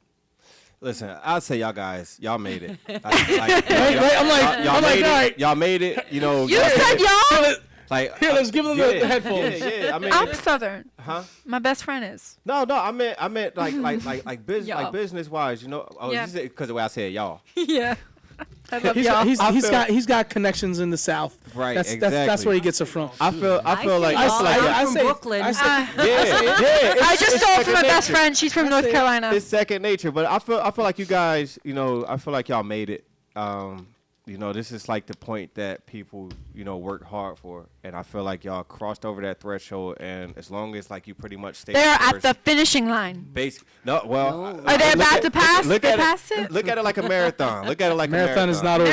Speaker 3: Listen, I'll say y'all guys, y'all made it.
Speaker 1: Right, I'm like,
Speaker 3: y'all
Speaker 1: all
Speaker 3: made
Speaker 1: right.
Speaker 3: it. Y'all made it.
Speaker 2: You
Speaker 3: y'all
Speaker 2: said y'all?
Speaker 3: like
Speaker 1: Here, let's give them the headphones.
Speaker 3: Yeah. I mean,
Speaker 2: I'm Southern.
Speaker 3: huh?
Speaker 2: My best friend is.
Speaker 3: No. I meant like business,
Speaker 2: Y'all.
Speaker 3: like business wise. Oh,
Speaker 2: Yeah.
Speaker 3: because the way I said y'all.
Speaker 2: Yeah. I love
Speaker 1: He's
Speaker 2: y'all.
Speaker 1: he's got connections in the South.
Speaker 3: Right,
Speaker 1: That's
Speaker 3: exactly.
Speaker 1: where he gets it from.
Speaker 3: I feel like
Speaker 5: I
Speaker 3: I feel like
Speaker 5: I'm
Speaker 1: I
Speaker 5: from
Speaker 1: say-
Speaker 5: Brooklyn.
Speaker 1: I say-
Speaker 3: yeah.
Speaker 2: I just stole from my
Speaker 3: second
Speaker 2: best
Speaker 3: nature.
Speaker 2: friend. She's from North Carolina.
Speaker 3: It's second nature, but I feel like you guys, I feel like y'all made it. This is like the point that people, work hard for, and I feel like y'all crossed over that threshold. And as long as like you pretty much stay,
Speaker 2: They're at
Speaker 3: first,
Speaker 2: the finishing line.
Speaker 3: No, well,
Speaker 5: No.
Speaker 2: Are they about to pass?
Speaker 3: Look
Speaker 2: They
Speaker 3: at
Speaker 2: passed it?
Speaker 3: Look at it like a marathon. Look at it like
Speaker 1: Marathon
Speaker 3: a
Speaker 1: is
Speaker 3: marathon.
Speaker 1: not over.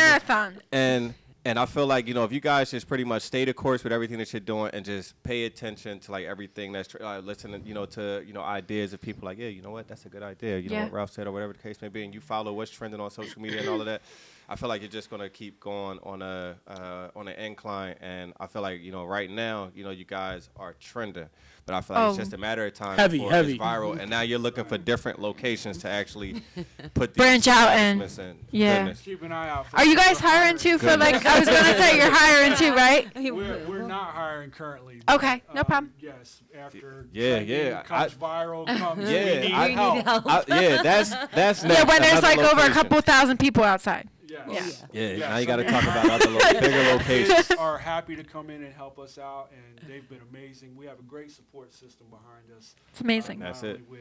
Speaker 2: Marathon.
Speaker 3: And I feel like, if you guys just pretty much stay the course with everything that you're doing and just pay attention to like everything that's listening, to ideas of people like, yeah, you know what, that's a good idea. You know
Speaker 2: Yeah.
Speaker 3: what Ralph said or whatever the case may be, and you follow what's trending on social media and all of that. I feel like you're just gonna keep going on an incline, and I feel like right now you guys are trending, but I feel like it's
Speaker 2: Oh.
Speaker 3: just a matter of time
Speaker 1: Heavy,
Speaker 3: before
Speaker 1: heavy.
Speaker 3: it's viral, and now you're looking for different locations to actually put these
Speaker 2: Branch out and-
Speaker 3: advertisements in.
Speaker 2: yeah.
Speaker 3: Goodness.
Speaker 4: Keep an eye out for
Speaker 2: Are you guys
Speaker 4: for
Speaker 2: hiring too? For
Speaker 3: Goodness.
Speaker 2: like, I was gonna say you're hiring too, right?
Speaker 4: We're not hiring currently.
Speaker 2: Okay, no problem.
Speaker 4: Yes, after
Speaker 3: Yeah,
Speaker 4: trending
Speaker 3: yeah,
Speaker 4: comes viral, comes
Speaker 3: Yeah,
Speaker 4: we need
Speaker 3: I-
Speaker 4: help.
Speaker 3: that's
Speaker 2: Yeah,
Speaker 3: next,
Speaker 2: when there's
Speaker 3: another
Speaker 2: like over a
Speaker 3: location.
Speaker 2: couple thousand people outside.
Speaker 4: Yes.
Speaker 3: Yeah,
Speaker 4: Yeah,
Speaker 3: now you
Speaker 4: so
Speaker 3: got to
Speaker 4: we-
Speaker 3: talk about other bigger locations.
Speaker 4: Are happy to come in and help us out, and they've been amazing. We have a great support system behind us.
Speaker 2: It's amazing.
Speaker 3: That's
Speaker 4: not
Speaker 3: it.
Speaker 4: only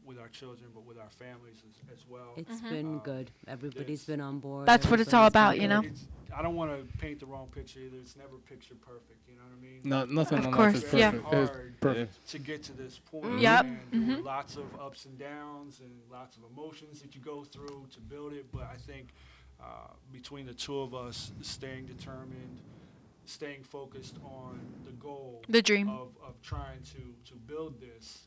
Speaker 4: with our children, but with our families as well.
Speaker 5: It's been good. Everybody's been on board.
Speaker 2: That's what it's all
Speaker 5: Everybody's
Speaker 2: about,
Speaker 5: been
Speaker 2: you know?
Speaker 4: I don't want to paint the wrong picture either. It's never picture perfect. You know what I mean?
Speaker 1: No, nothing
Speaker 2: Of
Speaker 1: on
Speaker 2: course,
Speaker 1: life is
Speaker 2: yeah.
Speaker 1: perfect. It's
Speaker 4: Hard
Speaker 1: perfect.
Speaker 4: to get to this point.
Speaker 2: Yep.
Speaker 4: And there were lots of ups and downs and lots of emotions that you go through to build it. But I think between the two of us, staying determined, staying focused on the goal,
Speaker 2: The dream.
Speaker 4: of trying to build this,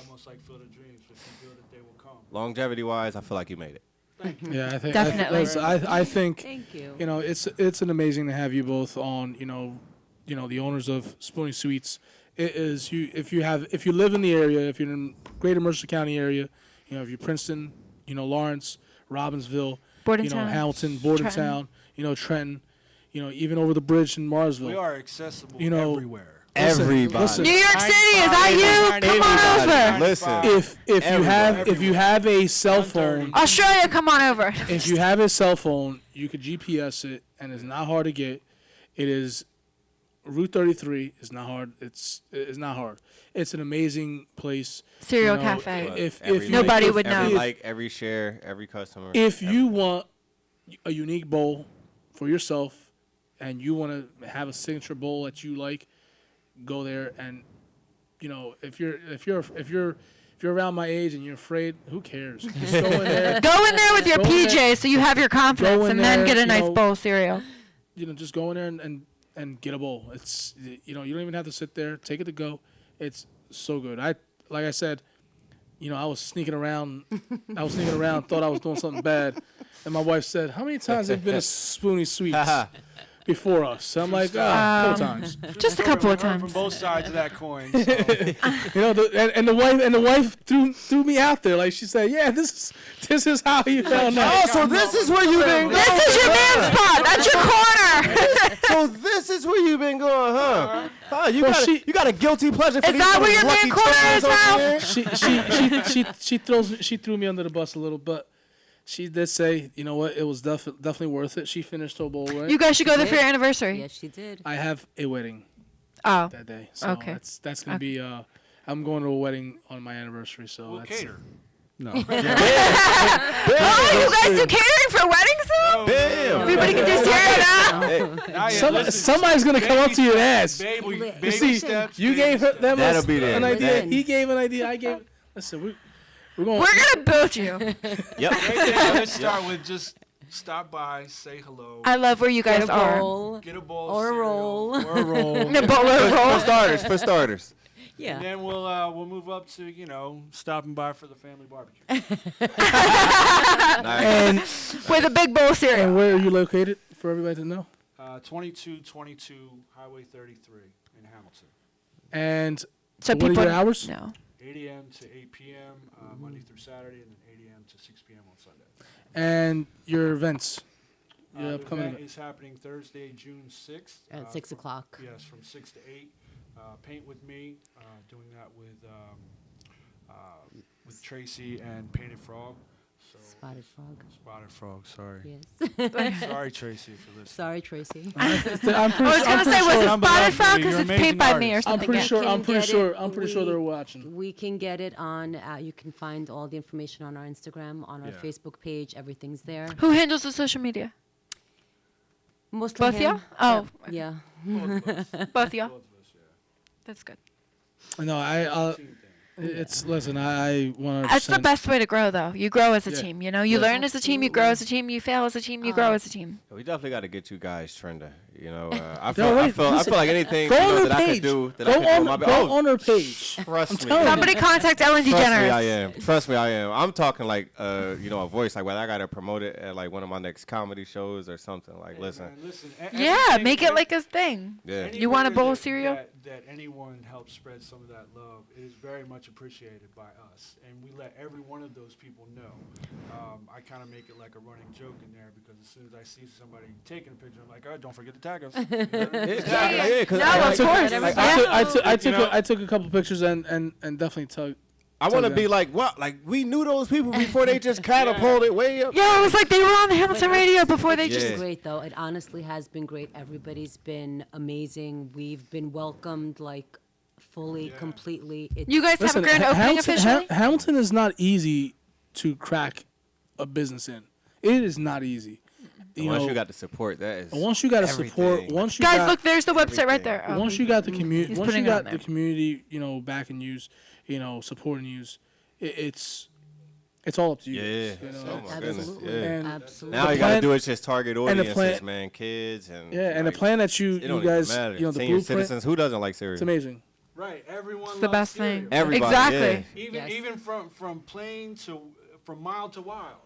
Speaker 4: almost like Field of Dreams. If you build it, they will come.
Speaker 3: Longevity wise, I feel like you made it.
Speaker 4: Thank you.
Speaker 1: Yeah, I think
Speaker 2: Definitely.
Speaker 1: I think
Speaker 5: Thank you.
Speaker 1: it's an amazing to have you both on. The owners of Spoonie Sweets. It is if you live in the area, if you're in Greater Mercer County area, if you're Princeton, Lawrence, Robbinsville,
Speaker 2: Bordentown.
Speaker 1: Hamilton, Bordentown, Trenton, even over the bridge in Marsville.
Speaker 4: We are accessible
Speaker 1: You know,
Speaker 4: everywhere.
Speaker 3: Everybody.
Speaker 1: Listen,
Speaker 2: New York City, is that you? Come on over.
Speaker 3: Listen.
Speaker 1: if you have a cell phone,
Speaker 2: Australia, come on over.
Speaker 1: if you have a cell phone, you could GPS it, and it's not hard to get. It is Route 33. It's not hard. It's not hard. It's an amazing place.
Speaker 2: Cereal Cafe.
Speaker 1: If
Speaker 2: Nobody would know.
Speaker 3: Every like, every share, every customer.
Speaker 1: If you want a unique bowl for yourself, and you want to have a signature bowl that you like, go there. And if you're around my age and you're afraid, who cares? Just go in there.
Speaker 2: Go in there with your PJs so you have your confidence,
Speaker 1: in
Speaker 2: and then
Speaker 1: there,
Speaker 2: get a nice bowl of cereal.
Speaker 1: Just go in there and get a bowl. It's you don't even have to sit there. Take it to go. It's so good. Like I said, I was sneaking around. Thought I was doing something bad, and my wife said, "How many times have you been to Spoony Sweets before us?" So I'm like, a couple times.
Speaker 2: Just a couple of
Speaker 4: From
Speaker 2: times.
Speaker 4: both sides of that coin. So.
Speaker 1: The wife threw me out there. Like she said, "Yeah, this is how you found out."
Speaker 3: Oh, so this is where you've been going.
Speaker 2: This is your man spot. That's your corner.
Speaker 3: So this is where you've been going, huh? You got a guilty pleasure for
Speaker 2: Is
Speaker 3: these
Speaker 2: that where your
Speaker 3: lucky
Speaker 2: man corner is
Speaker 3: charms
Speaker 2: now?
Speaker 3: over here?
Speaker 1: She threw me under the bus a little, but she did say, you know what, it was definitely worth it. She finished her bowl, right?
Speaker 2: You guys should go there for your anniversary.
Speaker 5: Yes, she did.
Speaker 1: I have a wedding
Speaker 2: Oh.
Speaker 1: that day, so
Speaker 2: Okay.
Speaker 1: that's gonna be. I'm going to a wedding on my anniversary, so
Speaker 4: We'll
Speaker 1: that's.
Speaker 4: cater.
Speaker 1: No.
Speaker 2: Oh, you guys do catering for weddings now?
Speaker 3: Bam.
Speaker 2: Everybody can do cereal now.
Speaker 4: Now, yeah,
Speaker 1: Somebody's gonna come up to your ass.
Speaker 4: Baby
Speaker 1: You see,
Speaker 4: steps.
Speaker 1: you
Speaker 4: baby
Speaker 1: gave her
Speaker 4: steps.
Speaker 1: them
Speaker 3: That'll be there.
Speaker 1: an idea.
Speaker 5: Listen.
Speaker 1: He gave an idea. I gave. Listen, we're going.
Speaker 2: We're gonna build you.
Speaker 3: Yep.
Speaker 4: Let's start with just stop by, say hello,
Speaker 2: I love where you guys
Speaker 5: Get a
Speaker 2: are.
Speaker 5: bowl.
Speaker 4: get a bowl
Speaker 5: Or a
Speaker 4: of cereal,
Speaker 5: roll.
Speaker 4: or a roll.
Speaker 2: The bowler roll.
Speaker 3: For starters.
Speaker 4: And
Speaker 5: Yeah.
Speaker 4: then we'll move up to stopping by for the family barbecue.
Speaker 3: Nice.
Speaker 1: And
Speaker 2: With a big bowl of cereal.
Speaker 1: and where are you located for everybody to know?
Speaker 4: 2222 Highway 33 in Hamilton.
Speaker 1: And
Speaker 2: So
Speaker 1: what are
Speaker 2: people
Speaker 1: your hours?
Speaker 2: No.
Speaker 4: 8 a.m. to 8 p.m. Monday through Saturday, and then 8 a.m. to 6 p.m. on Sunday.
Speaker 1: And your events. Your
Speaker 4: The
Speaker 1: upcoming
Speaker 4: event
Speaker 1: event.
Speaker 4: is happening Thursday, June 6th.
Speaker 5: At 6 o'clock.
Speaker 4: Yes, from 6 to 8. Paint with me, doing that with Tracy and Painted Frog. So
Speaker 5: Spotted frog.
Speaker 4: Spotted Frog, sorry.
Speaker 5: Yes.
Speaker 4: Sorry, Tracy, for listening.
Speaker 5: Sorry, Tracy.
Speaker 1: I'm
Speaker 2: I was
Speaker 1: pretty,
Speaker 2: gonna
Speaker 1: I'm
Speaker 2: say,
Speaker 1: pretty
Speaker 2: was it
Speaker 1: sure.
Speaker 2: spotted frog?
Speaker 4: You're
Speaker 2: Because it's
Speaker 4: amazing
Speaker 2: paint by me or
Speaker 4: artist.
Speaker 1: I'm
Speaker 2: something.
Speaker 1: pretty
Speaker 2: Yeah.
Speaker 1: sure. I'm
Speaker 5: Can
Speaker 1: pretty
Speaker 5: get
Speaker 1: sure.
Speaker 5: it.
Speaker 1: I'm pretty sure they're watching.
Speaker 5: We can get it on, you can find all the information on our Instagram, on our
Speaker 4: Yeah.
Speaker 5: Facebook page. Everything's there.
Speaker 2: Who handles the social media?
Speaker 5: Mostly
Speaker 2: Both
Speaker 5: him.
Speaker 2: y'all? Oh.
Speaker 5: Yeah.
Speaker 2: Both y'all.
Speaker 4: Both of us, yeah.
Speaker 2: That's good.
Speaker 1: No, I.
Speaker 4: Team thing.
Speaker 1: It's listen. I want.
Speaker 2: That's the best way to grow, though. You grow as a
Speaker 1: Yeah.
Speaker 2: team. You learn as a team. You grow as a team. You fail as a team. You grow as a team.
Speaker 3: We definitely got to get you guys trending. I
Speaker 1: Yo,
Speaker 3: feel
Speaker 1: wait,
Speaker 3: I
Speaker 1: listen.
Speaker 3: feel like anything
Speaker 1: Go on her
Speaker 3: that I could
Speaker 1: page.
Speaker 3: do. That
Speaker 1: Go
Speaker 3: I could do
Speaker 1: on.
Speaker 3: my
Speaker 1: Go on her page.
Speaker 3: Trust me.
Speaker 1: telling you.
Speaker 2: Somebody contact Ellen
Speaker 3: Trust me, I
Speaker 2: DeGeneres.
Speaker 3: am. Trust me, I am. I'm talking like, a voice. Like, whether I got to promote it at like one of my next comedy shows or something. Like,
Speaker 4: Hey,
Speaker 3: listen.
Speaker 4: man, listen.
Speaker 2: Yeah,
Speaker 4: anything-
Speaker 2: make it like a thing.
Speaker 3: Yeah.
Speaker 2: You want a
Speaker 4: anywhere
Speaker 2: bowl of
Speaker 4: that-
Speaker 2: cereal?
Speaker 4: That anyone helps spread some of that love, it is very much appreciated by us, and we let every one of those people know. I kind of make it like a running joke in there because as soon as I see somebody taking a picture, I'm like, "Oh, don't forget to tag us."
Speaker 3: Exactly. Yeah, 'cause
Speaker 2: No,
Speaker 3: I-
Speaker 2: of course.
Speaker 1: I took a couple pictures and definitely took.
Speaker 3: I want to
Speaker 1: them.
Speaker 3: be like, what? Like, we knew those people before they just catapulted way up.
Speaker 2: Yeah, it was like they were on the Hamilton radio before they
Speaker 3: Yeah.
Speaker 2: just.
Speaker 5: It's great, though. It honestly has been great. Everybody's been amazing. We've been welcomed, like, fully, completely. It's
Speaker 2: You guys have a grand opening officially?
Speaker 1: Hamilton is not easy to crack a business in. It is not easy.
Speaker 3: Once you got the support, that is.
Speaker 1: Once you got to support.
Speaker 3: everything.
Speaker 1: Once you
Speaker 2: Guys,
Speaker 1: got,
Speaker 2: look, there's the website right there. Oh,
Speaker 1: Once you got the community,
Speaker 2: He's
Speaker 1: once you
Speaker 2: putting it on
Speaker 1: got
Speaker 2: there.
Speaker 1: the community, backing yous, supporting yous, it's all up to you.
Speaker 3: Yeah.
Speaker 1: guys,
Speaker 3: Oh my goodness.
Speaker 5: absolutely.
Speaker 3: Yeah.
Speaker 1: And
Speaker 5: Absolutely.
Speaker 3: Now
Speaker 1: The
Speaker 3: you got to
Speaker 1: plan-
Speaker 3: do is just target
Speaker 1: the
Speaker 3: audiences,
Speaker 1: plan-
Speaker 3: man, kids and.
Speaker 1: yeah, and the
Speaker 3: like,
Speaker 1: plan that you
Speaker 3: it don't
Speaker 1: guys,
Speaker 3: even matter.
Speaker 1: the
Speaker 3: Senior
Speaker 1: blueprint,
Speaker 3: citizens, who doesn't like cereal?
Speaker 1: it's amazing.
Speaker 4: Right, everyone.
Speaker 2: It's the
Speaker 4: loves
Speaker 2: best
Speaker 4: cereal.
Speaker 2: thing.
Speaker 3: Everybody,
Speaker 2: Exactly.
Speaker 3: yeah.
Speaker 4: Even from plain to from mild to wild,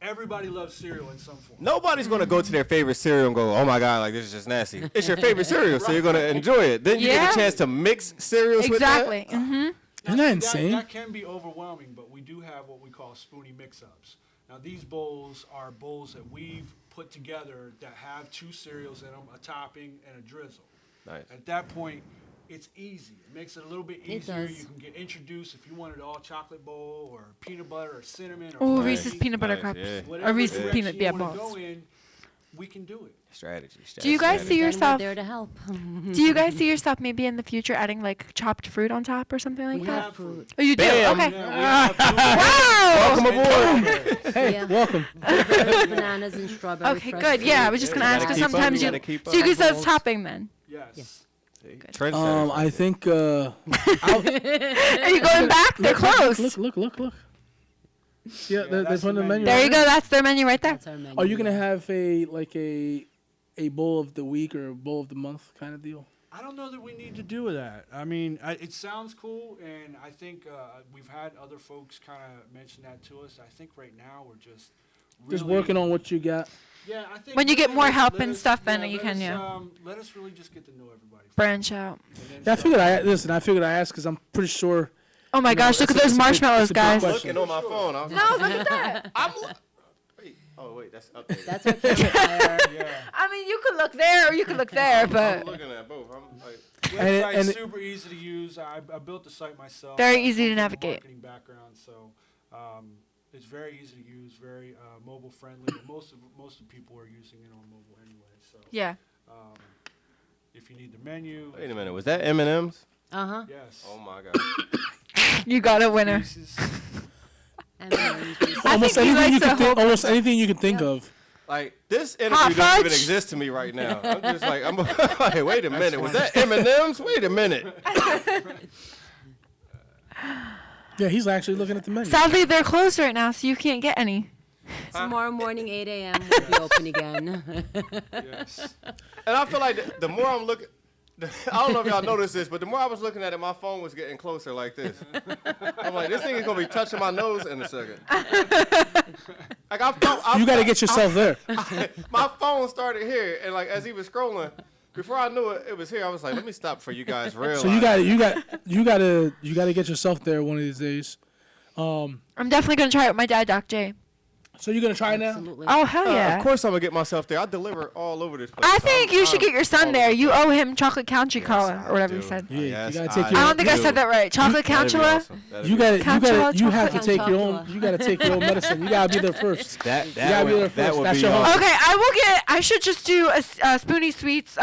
Speaker 4: everybody loves cereal in some form.
Speaker 3: Nobody's gonna go to their favorite cereal and go, "Oh my God, like this is just nasty." It's your favorite cereal, so you're gonna enjoy it. Then you get
Speaker 2: Yeah.
Speaker 3: a chance to mix cereals with that.
Speaker 2: Exactly. Mm-hmm.
Speaker 1: Isn't that insane?
Speaker 4: That can be overwhelming, but we do have what we call Spoonie mix-ups. Now these bowls are bowls that we've put together that have 2 cereals in them, a topping and a drizzle.
Speaker 3: Nice.
Speaker 4: At that point, it's easy. It makes it a little bit
Speaker 5: It
Speaker 4: easier.
Speaker 5: does.
Speaker 4: You can get introduced if you wanted all chocolate bowl or peanut butter or cinnamon or
Speaker 2: Oh,
Speaker 4: honey,
Speaker 2: Reese's peanut butter
Speaker 3: Nice,
Speaker 2: cups.
Speaker 3: yeah.
Speaker 4: whatever
Speaker 2: Or Reese's
Speaker 4: direction
Speaker 2: peanut
Speaker 4: you
Speaker 2: yeah,
Speaker 4: wanna
Speaker 2: balls.
Speaker 4: go in, we can do it.
Speaker 3: Strategy.
Speaker 2: Do you guys see
Speaker 5: Then
Speaker 2: yourself?
Speaker 5: we're there to help.
Speaker 2: Do you guys see yourself maybe in the future adding like chopped fruit on top or something like
Speaker 5: We
Speaker 2: that?
Speaker 5: have fruit.
Speaker 2: Oh, you do?
Speaker 3: Bam.
Speaker 2: Okay.
Speaker 4: Yeah, we have
Speaker 2: Wow.
Speaker 3: Welcome aboard.
Speaker 1: Hey,
Speaker 5: Yeah.
Speaker 1: welcome.
Speaker 5: Blueberries, bananas, and strawberry.
Speaker 2: Okay,
Speaker 5: fresh
Speaker 2: good. Yeah, I was
Speaker 5: fruit.
Speaker 2: just gonna
Speaker 3: You
Speaker 2: ask
Speaker 3: gotta
Speaker 2: because
Speaker 3: keep up,
Speaker 2: sometimes
Speaker 3: you
Speaker 2: you.
Speaker 3: gotta keep
Speaker 2: So you
Speaker 3: up.
Speaker 2: can say it's topping then.
Speaker 4: Yes.
Speaker 3: Trendsetters.
Speaker 1: I think.
Speaker 2: Are you going back? They're close.
Speaker 1: Look. Yeah, they're
Speaker 4: that's
Speaker 1: putting
Speaker 4: the
Speaker 1: the menu.
Speaker 4: menu.
Speaker 2: There
Speaker 1: right
Speaker 2: you go. That's their menu right there.
Speaker 5: That's our menu.
Speaker 1: Are you gonna have a bowl of the week or a bowl of the month kind of deal?
Speaker 4: I don't know that we need to do that. I mean, it sounds cool, and I think we've had other folks kind of mention that to us. I think right now we're just
Speaker 1: Just
Speaker 4: really-
Speaker 1: working on what you got.
Speaker 4: Yeah, I think
Speaker 2: When you get
Speaker 4: really
Speaker 2: more
Speaker 4: let-
Speaker 2: help
Speaker 4: let
Speaker 2: and
Speaker 4: us-
Speaker 2: stuff, then
Speaker 4: yeah,
Speaker 2: you
Speaker 4: let
Speaker 2: can,
Speaker 4: us,
Speaker 2: yeah.
Speaker 4: Let us really just get to know everybody.
Speaker 2: Branch out.
Speaker 4: And then
Speaker 1: Yeah, I
Speaker 4: start-
Speaker 1: figured I asked because I'm pretty sure.
Speaker 2: Oh my
Speaker 1: You know,
Speaker 2: gosh! Look at
Speaker 1: it's a
Speaker 2: those
Speaker 1: big-
Speaker 2: marshmallows,
Speaker 1: it's a big
Speaker 2: guys.
Speaker 1: question.
Speaker 3: Looking on my phone. I was
Speaker 2: No, look at that.
Speaker 3: wait. Oh wait, that's up there.
Speaker 5: That's our campfire.
Speaker 4: Yeah.
Speaker 2: I mean, you could look there or you could look there,
Speaker 3: I'm
Speaker 2: but
Speaker 3: looking at both. I'm like,
Speaker 4: Website's
Speaker 1: and-
Speaker 4: super easy to use. I built the site myself.
Speaker 2: Very
Speaker 4: I
Speaker 2: easy to
Speaker 4: come from a
Speaker 2: navigate.
Speaker 4: Marketing background, so it's very easy to use, very mobile friendly. And most of the people are using it on mobile anyway. So
Speaker 2: yeah.
Speaker 4: um, if you need the menu,
Speaker 3: wait a minute. Was that M&M's?
Speaker 5: Uh-huh.
Speaker 4: yes.
Speaker 3: Oh my god.
Speaker 2: You got a winner.
Speaker 4: Reese's.
Speaker 5: And then
Speaker 1: Almost
Speaker 2: he
Speaker 1: anything
Speaker 2: likes
Speaker 1: you
Speaker 2: the
Speaker 1: can think.
Speaker 2: whole-
Speaker 1: Almost anything you can think of.
Speaker 3: Like this interview
Speaker 2: Hot
Speaker 3: doesn't even
Speaker 2: fudge?
Speaker 3: exist to me right now. I'm just like, like, wait a minute. Was that M&M's? Wait a minute.
Speaker 1: Yeah, he's actually looking at the menu.
Speaker 2: Sadly, they're closed right now, so you can't get any.
Speaker 5: tomorrow morning, 8 a.m. we'll be open again.
Speaker 4: Yes.
Speaker 3: And I feel like the more I'm looking, I don't know if y'all noticed this, but the more I was looking at it, my phone was getting closer like this. I'm like, this thing is gonna be touching my nose in a second. Like
Speaker 1: You got to get yourself there.
Speaker 3: my phone started here, and like as he was scrolling, before I knew it, it was here. I was like, let me stop for you guys real.
Speaker 1: So you got to get yourself there one of these days.
Speaker 2: I'm definitely gonna try it with my dad, Doc J.
Speaker 1: So you're gonna try it now?
Speaker 5: Absolutely.
Speaker 2: Oh hell yeah!
Speaker 3: Of course I'm gonna get myself there. I deliver all over this place.
Speaker 2: I
Speaker 3: So
Speaker 2: think
Speaker 3: I'm-
Speaker 2: you should
Speaker 3: I'm
Speaker 2: get your son
Speaker 3: all
Speaker 2: there.
Speaker 3: over.
Speaker 2: You owe him chocolate country
Speaker 3: Yes,
Speaker 2: cola
Speaker 3: I
Speaker 2: or whatever you
Speaker 3: do.
Speaker 2: said.
Speaker 1: Yeah, you
Speaker 3: Yes,
Speaker 1: gotta take
Speaker 3: I
Speaker 1: your-
Speaker 2: I don't think I
Speaker 3: do.
Speaker 2: said that right. Chocolate
Speaker 3: That'd be
Speaker 2: country.
Speaker 3: awesome. That'd
Speaker 1: You
Speaker 3: be
Speaker 1: got
Speaker 3: awesome.
Speaker 1: to you have to
Speaker 5: Chocolate.
Speaker 1: take your own.
Speaker 5: Chocolate.
Speaker 1: You got to take your own medicine. You got to be there first.
Speaker 3: That
Speaker 1: You gotta be there
Speaker 3: would, that
Speaker 1: first.
Speaker 3: would
Speaker 1: That's
Speaker 3: be
Speaker 1: your
Speaker 3: awesome.
Speaker 2: Okay, I will get. I should just do a Spoonie Sweets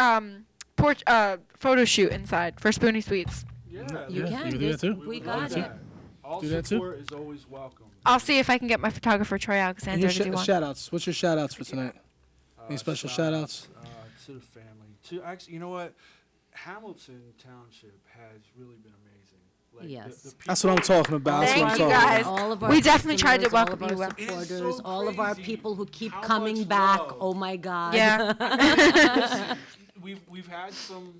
Speaker 2: photo shoot inside for Spoonie Sweets.
Speaker 4: Yeah.
Speaker 5: You
Speaker 1: Yeah,
Speaker 5: can.
Speaker 1: you can do
Speaker 5: There's-
Speaker 1: that too.
Speaker 5: We
Speaker 4: would
Speaker 5: got
Speaker 4: love
Speaker 5: it.
Speaker 4: that. All
Speaker 1: Do that too.
Speaker 4: support is always welcome.
Speaker 2: I'll see if I can get my photographer Troy
Speaker 1: And
Speaker 2: Alexander
Speaker 1: your
Speaker 2: to do one.
Speaker 1: shout outs. What's your shout outs for tonight? Any special shout-outs?
Speaker 4: To the family. To actually, you know what? Hamilton Township has really been amazing. Like
Speaker 5: Yes.
Speaker 4: The
Speaker 1: That's what I'm
Speaker 4: people-
Speaker 1: talking about. That's
Speaker 2: Thank
Speaker 1: what I'm
Speaker 2: you,
Speaker 1: talking
Speaker 2: guys.
Speaker 1: about.
Speaker 5: All of our
Speaker 2: We definitely tried to
Speaker 5: customers, all
Speaker 2: welcome
Speaker 5: of our
Speaker 2: you.
Speaker 4: It is
Speaker 5: supporters,
Speaker 4: so
Speaker 5: all of our
Speaker 4: crazy
Speaker 5: people who keep
Speaker 4: how
Speaker 5: coming
Speaker 4: much
Speaker 5: back.
Speaker 4: love.
Speaker 5: Oh my God.
Speaker 2: Yeah.
Speaker 4: We've had some